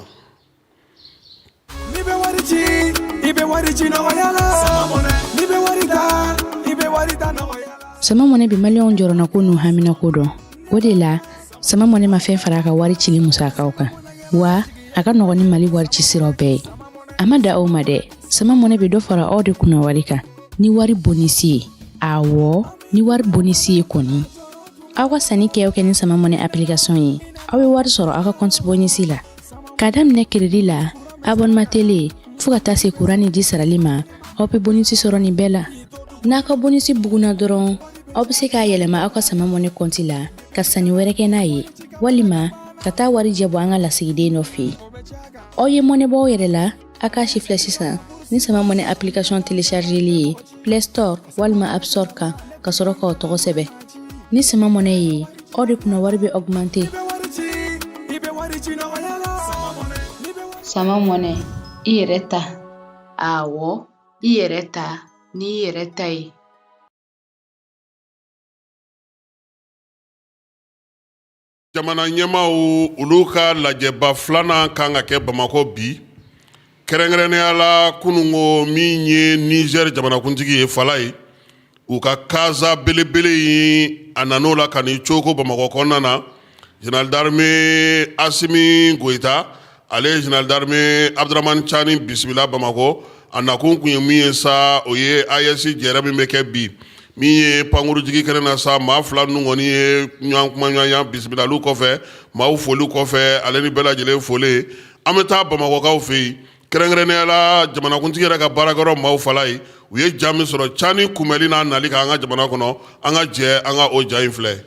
Sama mɔnɛ bi maliyɛnw jɔrɔna ko n'u hamina ko dɔn o de la sama mɔnɛ ma fɛn fara a ka wari cili musakaw kan wa a ka nɔgɔn ni Mali wari ci siraw bɛɛ ye a ma da aw ma dɛ sama mɔnɛ bi dɔ fara aw de kunna wari kan ni wari bonisi ye awɔ ni wari bonisi ye kɔni aw ka sanni kɛ ni sama mɔnɛ application ye aw bɛ wari sɔrɔ aw ka compte bonisi la ka daminɛ crédit la abonnement télé fo ka taa se courant ni ji sarali ma aw bɛ bonisi sɔrɔ nin bɛɛ la n'a ka bonisi buguna dɔrɔn aw bɛ se k'a yɛlɛma aw ka sama mɔnɛ compte la ka sanni wɛrɛ kɛ n'a ye walima ka taa wari jɛ bɔ an ka lasigiden dɔ fɛ aw ye mɔnɛ bɔ aw yɛrɛ la a k'a sifilɛ sisan ni sama mɔnɛ application téléchargeli ye Play Store walima App Store kan ka sɔrɔ k'aw tɔgɔ sɛbɛn ni sama mɔnɛ ye aw de kunna wari bɛ augmenter. Sama mɔnɛ i yɛrɛ ta. Awɔ i yɛrɛ ta n'i yɛrɛ ta ye. Jamana ɲɛmaaw olu ka lajɛba filanan kan ka kɛ Bamakɔ bi. Kɛrɛnkɛrɛnnenya la kunungo min ye Niger jamanakuntigi ye Fala ye. U ka kaza belebele in a nan'o la ka n'i cooko Bamakɔ kɔnɔna na. Général d'armée Asimi Goïta ale ye général d'armée Abdramane Tchani bisimila Bamakɔ. A nakun kun ye min ye sa o ye AES jɛrɛ min bɛ kɛ bi. Min ye pankurujigi kɛnɛ na sa maa fila ninnu kɔni ye ɲɔgɔn kuma ɲɔgɔnya bisimilaliw kɔfɛ maaw foli kɔfɛ ale ni bɛɛ lajɛlen foli an bɛ taa Bamakɔkaw fɛ yen kɛrɛnkɛrɛnnenya la jamanakuntigi yɛrɛ ka baarakɛyɔrɔ maaw Fala ye u ye ja min sɔrɔ Tchani kunbɛli n'a nali kan an ka jamana kɔnɔ an ka jɛ an ka o ja in filɛ.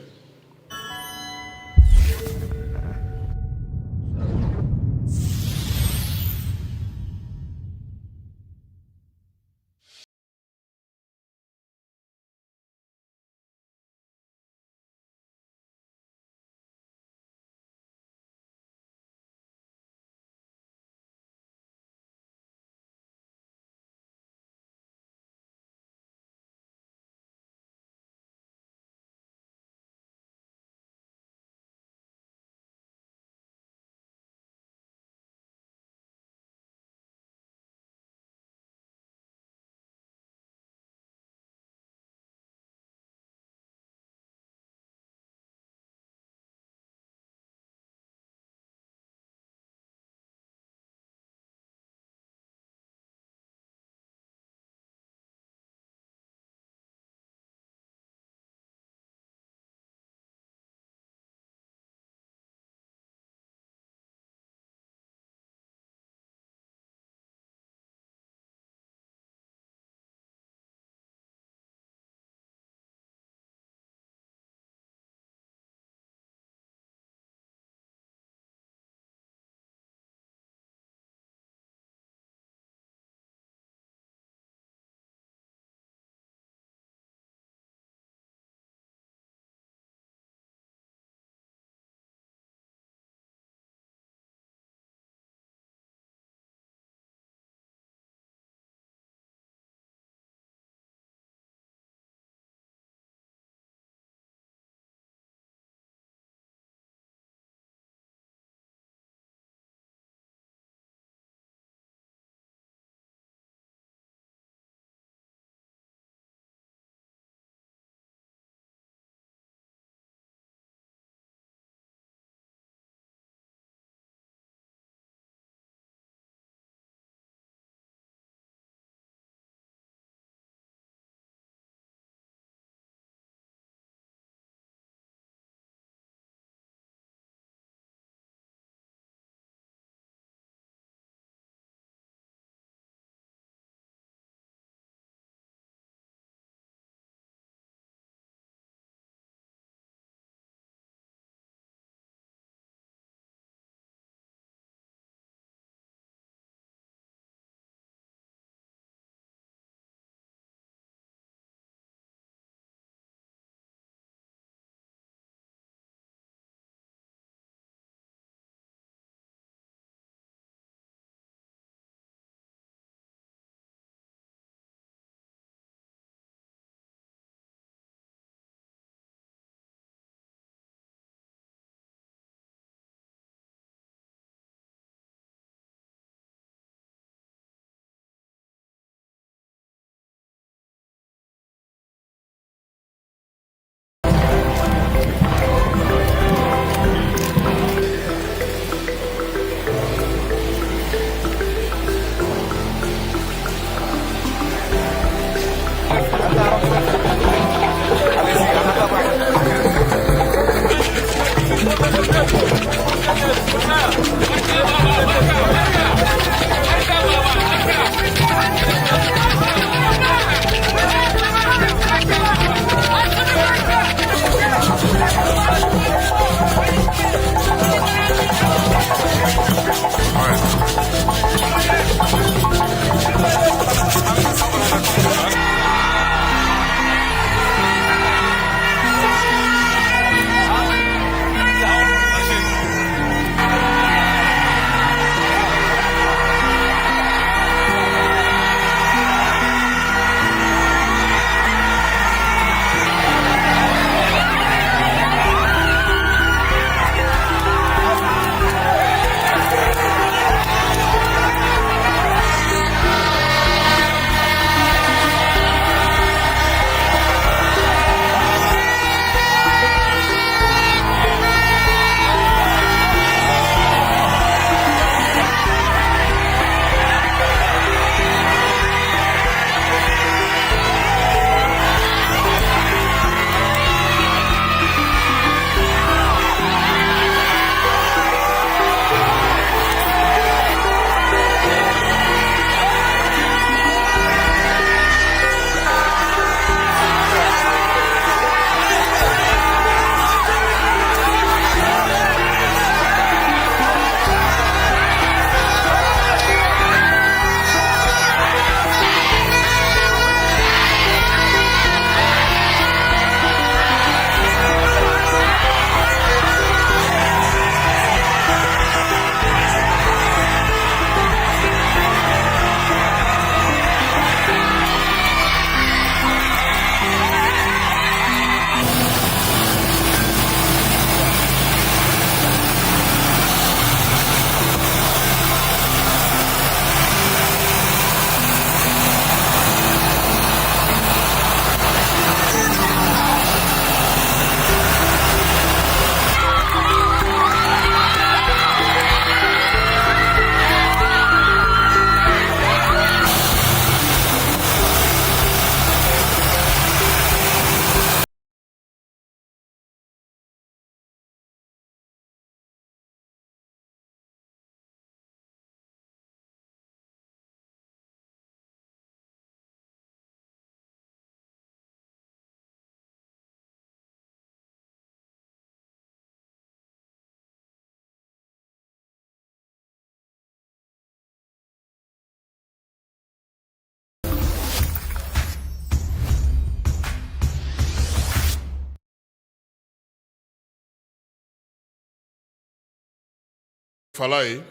Falaye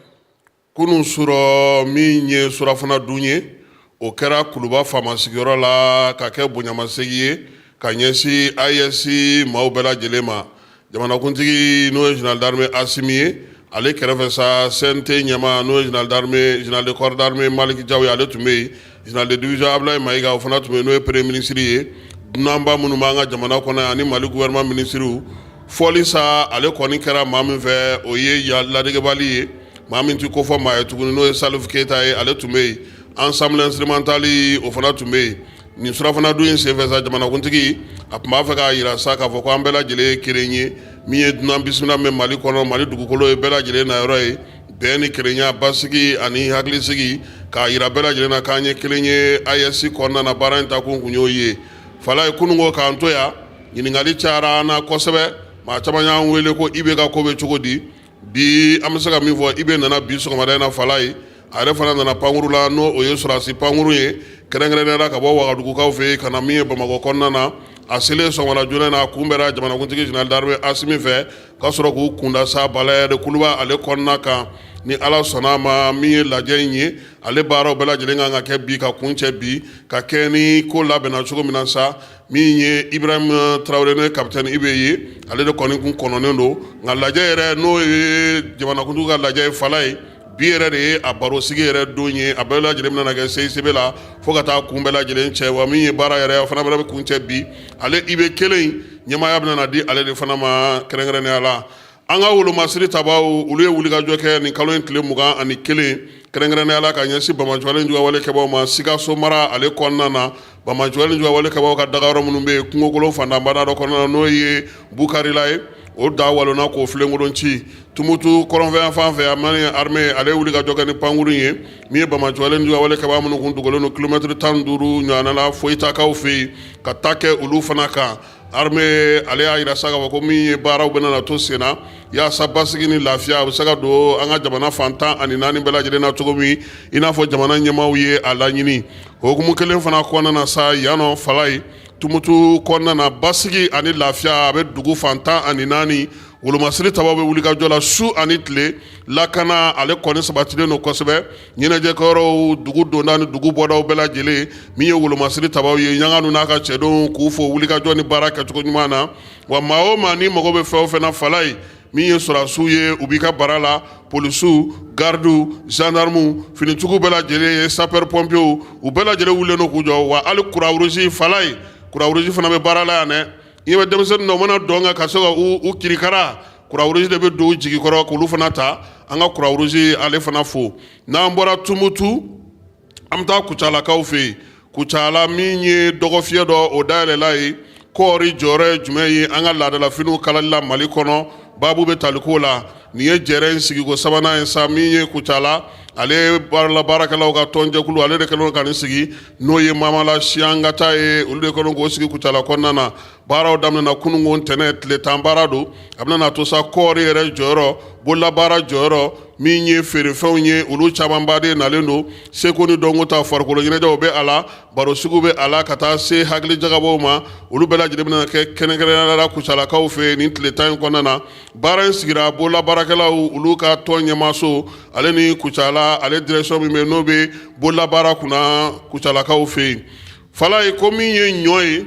kunun sura min ye surafana dun ye o kɛra kuluba faama sigiyɔrɔ la ka kɛ bonyamasegi ye ka ɲɛsi AES maaw bɛɛ lajɛlen ma jamanakuntigi n'o ye général d'armée Asimi ye ale kɛrɛfɛ sa CNT ɲɛma n'o ye général de corps d'armée Maliki Jaw ye ale tun bɛ yen général de division Ablaye Mayiga o fana tun bɛ yen n'o ye premier ministre ye dunanba minnu b'an ka jamana kɔnɔ ani Mali gouvernement ministres fɔli sa ale kɔni kɛra maa min fɛ o ye ladegebali ye maa min ti ko fɔ maa ye tuguni n'o ye Salif Keita ye ale tun bɛ yen ensemble instrumental o fana tun bɛ yen nin surafana dun in senfɛ sa jamanakuntigi a tun b'a fɛ k'a jira sa k'a fɔ ko an bɛɛ lajɛlen ye kelen ye min ye dunan bisimila mɛn Mali kɔnɔ Mali dugukolo ye bɛɛ lajɛlen na yɔrɔ ye bɛn ni kelenya basigi ani hakilisigi k'a jira bɛɛ lajɛlen na k'an ye kelen ye AES kɔnɔna na baara in ta kun y'o ye Falaye kununko k'an to yan ɲininkali cayara an na kosɛbɛ maa caman y'an wele ko IBK ka ko bɛ cogo di bi an bɛ se ka min fɔ IBK nana bi sɔgɔmada in na Falaye a yɛrɛ fana nana pankuru la n'o o ye sɔrɔdasi pankuru ye kɛrɛnkɛrɛnnenya ka bɔ Wagadugukaw fɛ yen ka na min ye Bamakɔ kɔnɔna na a selen sɔgɔmada joona in na a kunbɛnna jamanakuntigi général d'armée Asimi fɛ ka sɔrɔ k'u kunda sa Balayɛri Kuluba ale kɔnɔna kan ni Ala sɔnna a ma min ye lajɛ in ye ale baaraw bɛɛ lajɛlen kan ka kɛ bi ka kun cɛ bi ka kɛ ni ko labɛnna cogo min na sa min ye Ibrahim Traoré n'o ye capitaine Ibe ye ale de kɔni kun kɔnɔnen don nka lajɛ yɛrɛ n'o ye jamanakuntigi ka lajɛ ye Falaye bi yɛrɛ de ye a baro sigi yɛrɛ don ye a bɛɛ lajɛlen bɛna kɛ CICB la fo ka taa kun bɛɛ lajɛlen cɛ wa min ye baara yɛrɛ o fana bɛ kun cɛ bi ale Ibe kelen ɲɛmaaya bɛna di ale de fana ma kɛrɛnkɛrɛnnenya la an ka wolomasiri tabaw olu ye wulikajɔ kɛ nin kalo in tile 21 kɛrɛnkɛrɛnnenya la ka ɲɛsin Bamajuwalen juguya walekɛbaw ma Sikaso mara ale kɔnɔna na Bamajuwalen juguya walekɛbaw ka dagayɔrɔ minnu bɛ yen kungokolon fantanbada dɔ kɔnɔna na n'o ye Bukarila ye o da walona k'o filenkolon ci Tumutu kɔrɔnfɛn fan fɛ Mali armée ale wuli ka jɔ kɛ ni pankuru ye min ye Bamajuwalen juguya walekɛbaw minnu kun dogolen don kilomètre 15 ɲɔgɔnna la Foyitakaw fɛ yen ka taa kɛ olu fana kan armée ale y'a jira sa k'a fɔ ko min ye baaraw bɛna na to sen na yaasa basigi ni lafiya a bɛ se ka don an ka jamana fantan ani naani bɛɛ lajɛlen na cogo min i n'a fɔ jamana ɲɛmaaw ye a laɲini hukumu kelen fana kɔnɔna na sa yan nɔ Falaye Tumutu kɔnɔna na basigi ani lafiya a bɛ dugu fantan ani naani wolomasiri tabaw bɛ wulikajɔ la su ani tile lakana ale kɔni sabatilen don kosɛbɛ ɲɛnajɛkɛyɔrɔw dugu donda ni dugu bɔdaw bɛɛ lajɛlen min ye wolomasiri tabaw ye ɲanganu n'a ka cɛdenw k'u fo wulikajɔ ni baara kɛcogo ɲuman na wa maa o maa ni mago bɛ fɛn o fɛn na Falaye min ye sɔrɔdasiw ye u b'i ka baara la polisiw gardiw gendarmew finitigiw bɛɛ lajɛlen ye sapeur pompiers u bɛɛ lajɛlen wulilen don k'u jɔ wa hali Croix-Rouge Falaye Croix-Rouge fana bɛ baara la yan dɛ i bɛ denmisɛnnin dɔ mana dɔn ka se ka u kirikara Croix-Rouge de bɛ don u jigi kɔrɔ k'olu fana ta an ka Croix-Rouge ale fana fo n'an bɔra Tumutu an bɛ taa Kucalakaw fɛ yen Kucala min ye dɔgɔfiyɛ dɔ o dayɛlɛla ye kɔɔri jɔyɔrɔ ye jumɛn ye an ka laadalafiniw kalali la Mali kɔnɔ baabu bɛ tali k'o la nin ye jɛrɛ in sigiko sabanan ye sa min ye Kucala ale baarakɛlaw ka tɔnjɛkulu ale de kɛlen ka nin sigi n'o ye Mamala Siangata ye olu de kɛlen k'o sigi Kucala kɔnɔna na baaraw daminɛna kununko ntɛnɛn tile 10 baara don a bɛna to sa kɔɔri yɛrɛ jɔyɔrɔ bololabaara jɔyɔrɔ min ye feerefɛnw ye olu caman baden nalen don seko ni dɔnko ta farikolo ɲɛnajɛw bɛ a la baro sugu bɛ a la ka taa se hakili jagabɔw ma olu bɛɛ lajɛlen bɛna kɛ kɛrɛnkɛrɛnnenya la Kucalakaw fɛ nin tile 10 in kɔnɔna na baara in sigira bololabaarakɛlaw olu ka tɔn ɲɛmaaso ale ni Kucala ale direction min bɛ n'o bɛ bololabaara kunna Kucalakaw fɛ yen Falaye ko min ye ɲɔ ye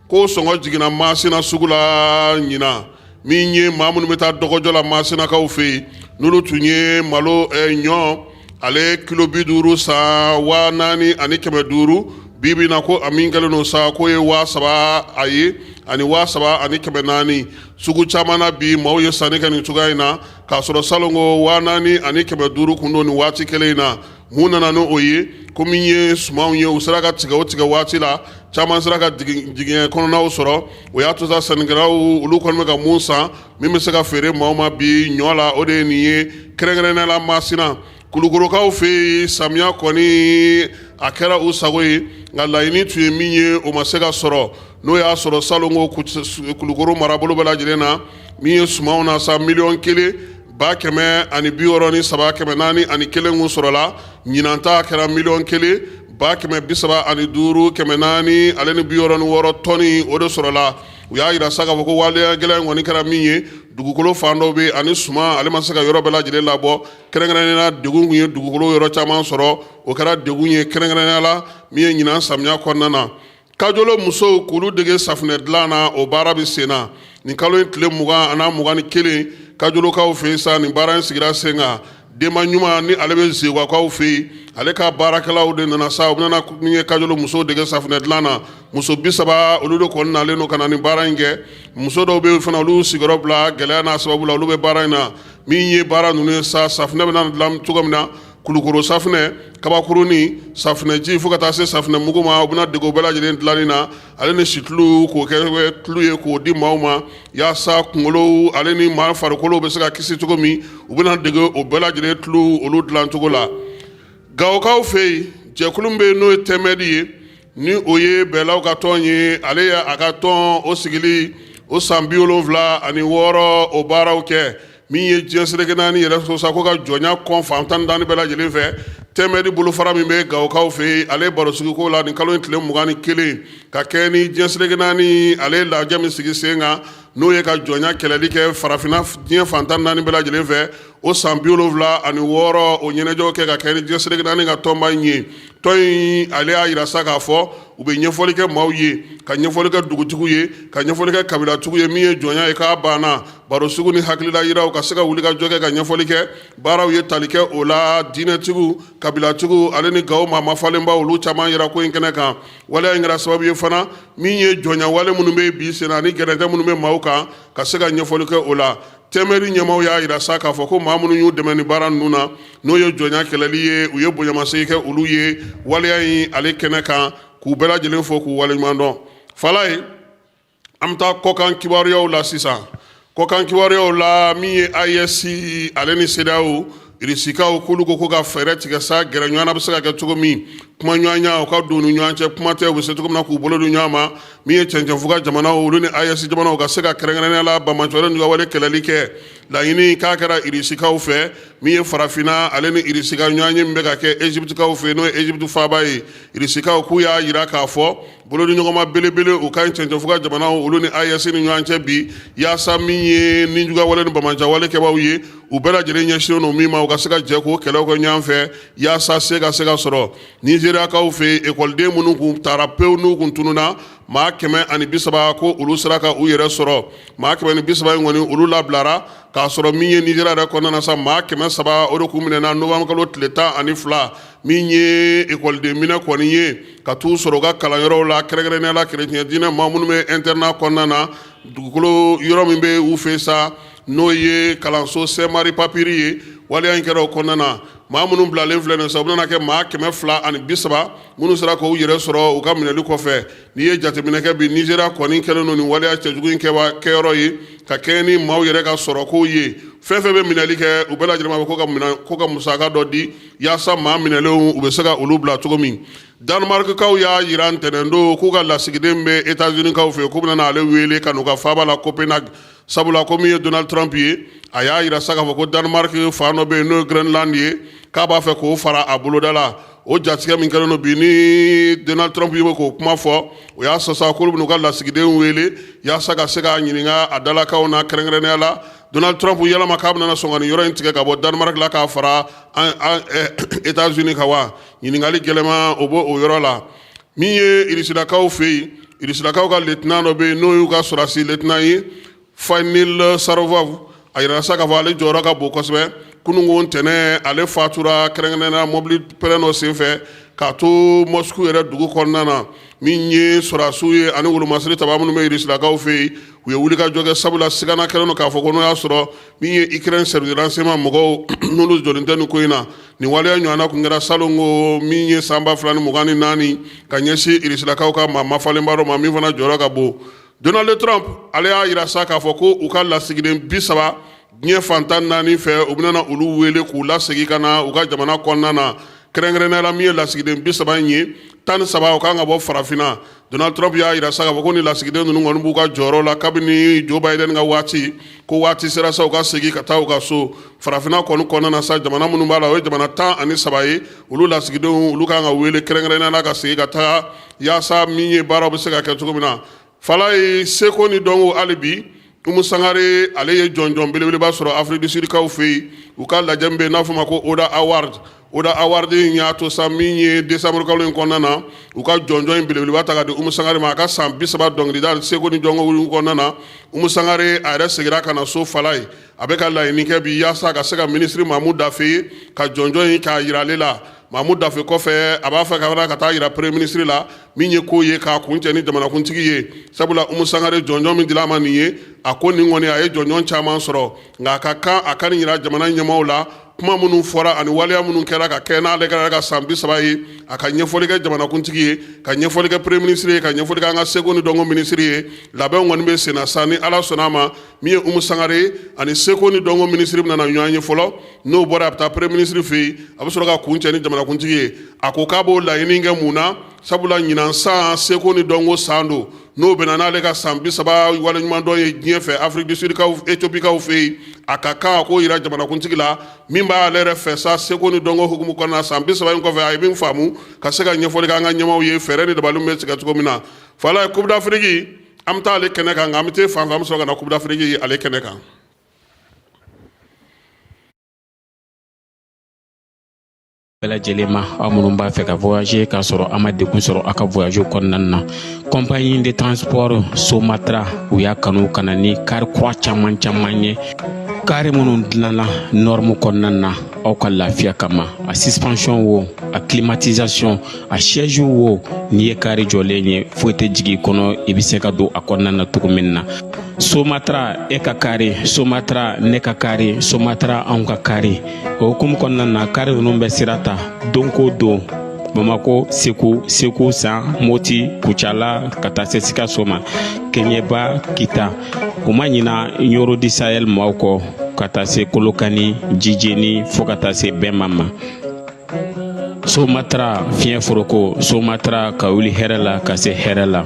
ko sɔngɔ jiginna Masina sugu la ɲina min ye maa minnu bɛ taa dɔgɔjɔ la Masinakaw fɛ yen n'olu tun ye malo ɲɔ ale kilo 50 san 4,500 bi bi na ko a min kɛlen don sa ko ye 3,000 a ye ani 3,400 sugu caman na bi maaw ye sanni kɛ nin cogoya in na k'a sɔrɔ salongo 4,500 kun don nin waati kelen in na mun nana n'o ye ko min ye sumanw ye u sera ka tigɛ o tigɛ waati la caman sera ka jigiɲɛ kɔnɔnaw sɔrɔ o y'a to sa sannikɛlaw olu kɔni bɛ ka mun san min bɛ se ka feere maaw ma bi ɲɔ la o de ye nin ye kɛrɛnkɛrɛnnenya la Masina Kulukorokaw fɛ samiya kɔni a kɛra u sago ye nka laɲini tun ye min ye o ma se ka sɔrɔ n'o y'a sɔrɔ salongo Kulukoro marabolo bɛɛ lajɛlen na min ye sumanw na sa 1,000,000 263 441 kun sɔrɔla ɲinan ta kɛra 1,000,000 235 400 ale ni 66 tɔni o de sɔrɔla u y'a jira sa k'a fɔ ko waleya gɛlɛn kɔni kɛra min ye dugukolo fan dɔ bɛ ani suma ale ma se ka yɔrɔ bɛɛ lajɛlen labɔ kɛrɛnkɛrɛnnenya degun kun ye dugukolo yɔrɔ caman sɔrɔ o kɛra degun ye kɛrɛnkɛrɛnnenya la min ye ɲinan samiya kɔnɔna na kajolo musow k'olu dege safunɛ dilan na o baara bɛ sen na nin kalo in tile 20 ani 21 kajolokaw fɛ yen sa nin baara in sigira sen kan denba ɲuman ni ale bɛ Zegwakaw fɛ yen ale ka baarakɛlaw de nana sa u bɛna min ye kajolo musow dege safunɛ dilan na muso 30 olu de kɔni nalen don ka na nin baara in kɛ muso dɔw bɛ yen fana olu sigiyɔrɔ bila gɛlɛya n'a sababu la olu bɛ baara in na min ye baara ninnu ye sa safunɛ bɛna dilan cogo min na kulukoro safunɛ kabakurunin safunɛji fo ka taa se safunɛ mugu ma u bɛna dege o bɛɛ lajɛlen dilanni na ale ni situlu k'o kɛ tulu ye k'o di maaw ma yaasa kunkolo ale ni maa farikolo bɛ se ka kisi cogo min u bɛna dege o bɛɛ lajɛlen tulu olu dilan cogo la Gawokaw fɛ yen jɛkulu min bɛ yen n'o ye tɛmɛdi ye ni o ye bɛɛlaw ka tɔn ye ale ye a ka tɔn o sigili o san 76 o baaraw kɛ min ye diɲɛ seleke naani yɛrɛ sɔsa ko ka jɔnya kɔn fan 14 bɛɛ lajɛlen fɛ tɛmɛdi bolofara min bɛ Gawokaw fɛ yen ale barosigi la nin kalo in tile 21 ka kɛ ni diɲɛ seleke naani ale lajɛ min sigi sen kan n'o ye ka jɔnya kɛlɛli kɛ farafinna diɲɛ fan 14 bɛɛ lajɛlen fɛ o san 76 o ɲɛnajɛw kɛ ka kɛ ni diɲɛ seleke naani ka tɔnba in ye tɔn in ale y'a yira sa k'a fɔ u bɛ ɲɛfɔli kɛ maaw ye ka ɲɛfɔli kɛ dugutigiw ye ka ɲɛfɔli kɛ kabilatigiw ye min ye jɔnya ye k'a banna barosigiw ni hakilila yiraw ka se ka wuli ka jɔ kɛ ka ɲɛfɔli kɛ baaraw ye tali kɛ o la diinɛtigiw kabilatigiw ale ni Gawo maa mafalenba olu caman yira ko in kɛnɛ kan waleya in kɛra sababu ye fana min ye jɔnya wale minnu bɛ bi sen na ani gɛrɛntɛ minnu bɛ maaw kan ka se ka ɲɛfɔli kɛ o la tɛmɛri ɲɛmaw y'a yira sa k'a fɔ ko maa minnu y'u dɛmɛ ni baara ninnu na n'o ye jɔnya kɛlɛli ye u ye bonyamasegin kɛ olu ye waleya in ale kɛnɛ kan k'u bɛɛ lajɛlen fo k'u waleɲuman dɔn fala ye an bɛ taa kɔkan kibaruyaw la sisan kɔkan kibaruyaw la min ye AES ale ni CEDEAO irisikaw k'olu ko ka fɛɛrɛ tigɛ sa gɛrɛɲɔgɔnna bɛ se ka kɛ cogo min kuma ɲɔgɔnya u ka don ni ɲɔgɔn cɛ kuma tɛ u bɛ se cogo min na k'u bolo di ɲɔgɔn ma min ye cɛncɛnfuga jamanaw olu ni AES jamanaw ka se ka kɛrɛnkɛrɛnnenya la Bamajɔlen n'u ka wale kɛlɛli kɛ laɲini k'a kɛra irisikaw fɛ min ye farafinna ale ni irisika ɲɔgɔn ye min bɛ ka kɛ Egyptekaw fɛ n'o ye Egypte faaba ye irisikaw k'u y'a yira k'a fɔ bolo di ɲɔgɔnma belebele u ka ɲi cɛncɛnfuga jamanaw olu ni AES ni ɲɔgɔn cɛ bi yaasa min ye ninjuguya wale ni Bamajan wale kɛbaaw ye u bɛɛ lajɛlen ɲɛsinnen don min ma u ka se ka jɛ k'o kɛlɛw kɛ ɲɔgɔn fɛ yaasa se ka sɔrɔ Nizeriyakaw fɛ ekɔliden minnu kun taara pewu n'u kun tununa maa 130 ko olu sera ka u yɛrɛ sɔrɔ maa 130 in kɔni olu labilara k'a sɔrɔ min ye Nizeriya yɛrɛ kɔnɔna na sa maa 100 o de kun minɛna novembre kalo tile 12 min ye ekɔliden minɛ kɔni ye ka t'u sɔrɔ u ka kalanyɔrɔw la kɛrɛnkɛrɛnnenya la chrétien diinɛ maa minnu bɛ internat kɔnɔna na dugukolo yɔrɔ min bɛ u fɛ sa n'o ye kalanso Saint Marie Papiri ye waleya in kɛra o kɔnɔna na maa minnu bilalen filɛ nin sa u bɛna kɛ maa 230 minnu sera k'u yɛrɛ sɔrɔ u ka minɛli kɔfɛ n'i ye jateminɛ kɛ bi Nizeriya kɔni kɛlen don nin waleya cɛjugu in kɛyɔrɔ ye ka kɛ ni maaw yɛrɛ ka sɔrɔ kow ye fɛn fɛn bɛ minɛli kɛ u bɛɛ lajɛlen bɛ ko ka musaka dɔ di yaasa maa minɛlenw u bɛ se ka olu bila cogo min Danemarkikaw y'a yira ntɛnɛndon k'u ka lasigiden bɛ Etats-Unis kaw fɛ k'u bɛna ale wele ka n'u ka faaba la Copenhague sabula ko min ye Donald Trump ye a y'a yira sa k'a fɔ ko Danemark fan dɔ bɛ yen n'o ye Greenland ye k'a b'a fɛ k'o fara a boloda la o jatigɛ min kɛlen don bi ni Donald Trump ye k'o kuma fɔ o y'a sɔsa k'olu bɛ n'u ka lasigiden wele yaasa ka se k'a ɲininka a dalakaw na kɛrɛnkɛrɛnnenya la Donald Trump yɛlɛma k'a bɛna sɔn ka nin yɔrɔ in tigɛ ka bɔ Danemark la k'a fara Etats-Unis kan wa ɲininkali gɛlɛma o b'o o yɔrɔ la min ye irisilakaw fɛ yen irisilakaw ka lieutenant dɔ bɛ yen n'o y'u ka sɔrɔsi lieutenant ye Fanil Sarovov a yira sa k'a fɔ ale jɔyɔrɔ ka bon kosɛbɛ kununko ntɛnɛn ale fatura kɛrɛnkɛrɛnnenya mobili pɛrɛn dɔ senfɛ k'a to Moscou yɛrɛ dugu kɔnɔna na min ye sɔrɔsiw ye ani wolomasiri taba minnu bɛ irisilakaw fɛ yen u ye wuli ka jɔ kɛ sabula sigana kɛlen don k'a fɔ ko n'o y'a sɔrɔ min ye Ukraine service de renseignement mɔgɔw n'olu jɔlen tɛ nin ko in na nin waleya ɲɔgɔnna kun kɛra salon ko min ye san 2024 ka ɲɛsin irisilakaw ka maa mafalenba dɔ ma min fana jɔyɔrɔ ka bon Donald Trump ale y'a yira sa k'a fɔ ko u ka lasigiden 30 diɲɛ fan 14 fɛ u bɛna olu wele k'u lasegin ka na u ka jamana kɔnɔna na kɛrɛnkɛrɛnnenya la min ye lasigiden 30 in ye 13 o kan ka bɔ farafinna Donald Trump y'a yira sa k'a fɔ ko ni lasigiden ninnu kɔni b'u ka jɔyɔrɔ la kabini Joe Biden ka waati ko waati sera sa u ka segin ka taa u ka so farafinna kɔni kɔnɔna na sa jamana minnu b'a la o ye jamana 13 ye olu lasigidenw olu kan ka wele kɛrɛnkɛrɛnnenya la ka segin ka taa yaasa min ye baaraw bɛ se ka kɛ cogo min na fala ye seko ni dɔnko hali bi Umu Sangare ale ye jɔnjɔn belebeleba sɔrɔ Afrique du Sud kaw fɛ yen u ka lajɛ min bɛ n'a fɔ ma ko Oda Award in y'a to sa min ye décembre kalo in kɔnɔna na u ka jɔnjɔn in belebeleba ta ka di Umu Sangare ma a ka san 30 dɔnkilida seko ni jɔnko wuli kɔnɔna na Umu Sangare a yɛrɛ segira ka na so fala ye a bɛ ka laɲini kɛ bi yaasa ka se ka ministre Mamu Dafe ye ka jɔnjɔn in k'a yira ale la Mamu Dafe kɔfɛ a b'a fɛ ka taa yira premier ministre la min ye ko ye k'a kuncɛ ni jamanakuntigi ye sabula Umu Sangare jɔnjɔn min dila ma nin ye a ko nin kɔni a ye jɔnjɔn caman sɔrɔ nka a ka kan a ka nin yira jamana ɲɛmaaw la kuma minnu fɔra ani waleya minnu kɛra ka kɛ n'ale kɛra ka san 30 ye a ka ɲɛfɔli kɛ jamanakuntigi ye ka ɲɛfɔli kɛ premier ministre ye ka ɲɛfɔli kɛ an ka seko ni dɔnko ministre ye labɛnw kɔni bɛ senna sa ni ala sɔnna ma min ye Umu Sangare ani seko ni dɔnko ministre bɛna ɲɔgɔn ye fɔlɔ n'o bɔra a bɛ taa premier ministre fɛ yen a bɛ sɔrɔ ka kuncɛ ni jamanakuntigi ye a ko k'a b'o laɲini kɛ mun na sabula ɲinan san seko ni dɔnko san don n'o bɛna n'ale ka san 30 waleɲuman dɔn ye diɲɛ fɛ Afrique du Sud kaw Éthiopie kaw fɛ yen a ka kan a k'o yira jamanakuntigi la min b'ale yɛrɛ fɛ sa seko ni dɔnko hukumu kɔnɔna san 30 in kɔfɛ a ye min faamu ka se ka ɲɛfɔli kɛ an ka ɲɛmaaw ye fɛɛrɛ ni dabaliw bɛ tigɛ cogo min na fala ye Coupe d'Afrique an bɛ taa ale kɛnɛ kan nka an bɛ taa fan fɛ an bɛ sɔrɔ ka na Coupe d'Afrique ale kɛnɛ kan. bɛɛ lajɛlen ma aw minnu b'a fɛ ka voyager k'a sɔrɔ a ma degun sɔrɔ a ka voyage kɔnɔna na compagnie de transport Somatra u y'a kanu ka na ni car kura caman ye kari minnu dilanna norme kɔnɔna na aw ka lafiya kama a suspension wo a climatisation a siège wo n'i ye kari jɔlen ye foyi tɛ jigin kɔnɔ i bɛ se ka don a kɔnɔna na cogo min na Somatra e ka kari Somatra ne ka kari Somatra anw ka kari o hukumu kɔnɔna na kari ninnu bɛ sira ta don ko don Bamako Segu San Moti Kucala ka taa se Sikaso ma Keɲeba Kita o ma ɲina Yoro di Sahel maaw kɔ ka taa se Kolokani Jijeni fo ka taa se Bɛnma ma Somatra fiɲɛ foroko Somatra ka wuli hɛrɛ la ka se hɛrɛ la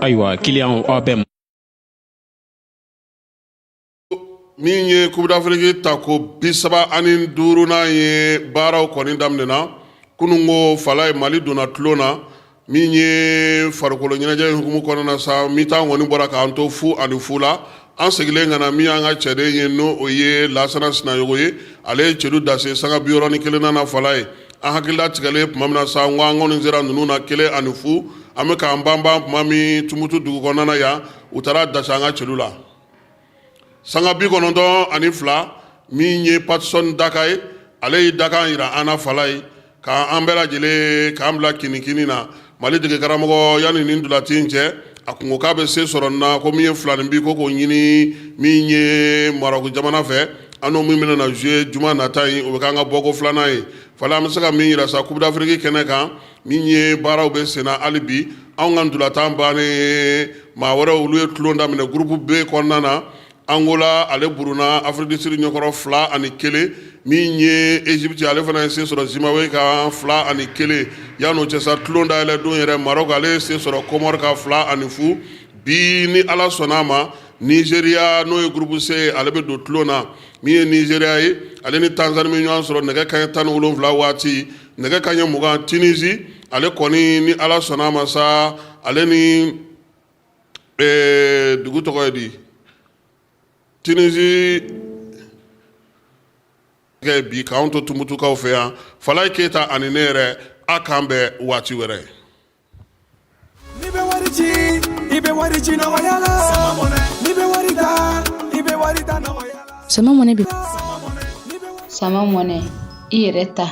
ayiwa client aw bɛ min ye Coupe d'Afrique ta ko 35 ye baaraw kɔni daminɛna kunun ko fala ye Mali donna tulon na min ye farikolo ɲɛnajɛ hukumu kɔnɔna sa mi taa kɔni bɔra k'an to fu ani fu la an segilen ka na min y'an ka cɛden ye n'o o ye Lasana Sinayogo ye ale ye cɛdu dase sanga 61 na fala ye an hakilila tigɛlen tuma min na sa n ko an kɔni sera ninnu na 1 ani fu an bɛ k'an banban tuma min Tumutu dugu kɔnɔna na yan u taara dase an ka cɛdu la sanga 92 min ye Patson Daka ye ale ye Daka yira an na fala ye k'an bɛɛ lajɛlen k'an bila kinikini na Mali dege karamɔgɔ yanni nin dulati in cɛ a kun ko k'a bɛ se sɔrɔ nin na ko min ye filanin bi ko k'o ɲini min ye Marɔku jamana fɛ an n'o min bɛna na jouer juma nata in o bɛ k'an ka bɔko filanan ye fala an bɛ se ka min yira sa Coupe d'Afrique kɛnɛ kan min ye baaraw bɛ senna hali bi anw ka dulatan bannen maa wɛrɛw olu ye tulon daminɛ groupe B kɔnɔna na Angola ale buruna Afrique du Sud ɲɛkɔrɔ 2 ani 1 min ye Egypte ale fana ye sen sɔrɔ Zimbabwe ka 2 ani 1 yan'o cɛ sa tulon dayɛlɛ don yɛrɛ Maroc ale ye sen sɔrɔ Comore ka 2 ani 0 bi ni ala sɔnna ma Nigeria n'o ye groupe C ale bɛ don tulon na min ye Nigeria ye ale ni Tanzanie min ɲɔgɔn sɔrɔ nɛgɛ kanɲɛ 17 waati nɛgɛ kanɲɛ 20 Tunisie ale kɔni ni ala sɔnna ma sa ale ni dugu tɔgɔ ye di Tunisie bi k'anw to Tumutukaw fɛ yan Falaye Keita ani ne yɛrɛ a k'an bɛn waati wɛrɛ. Sama mɔnɛ i yɛrɛ ta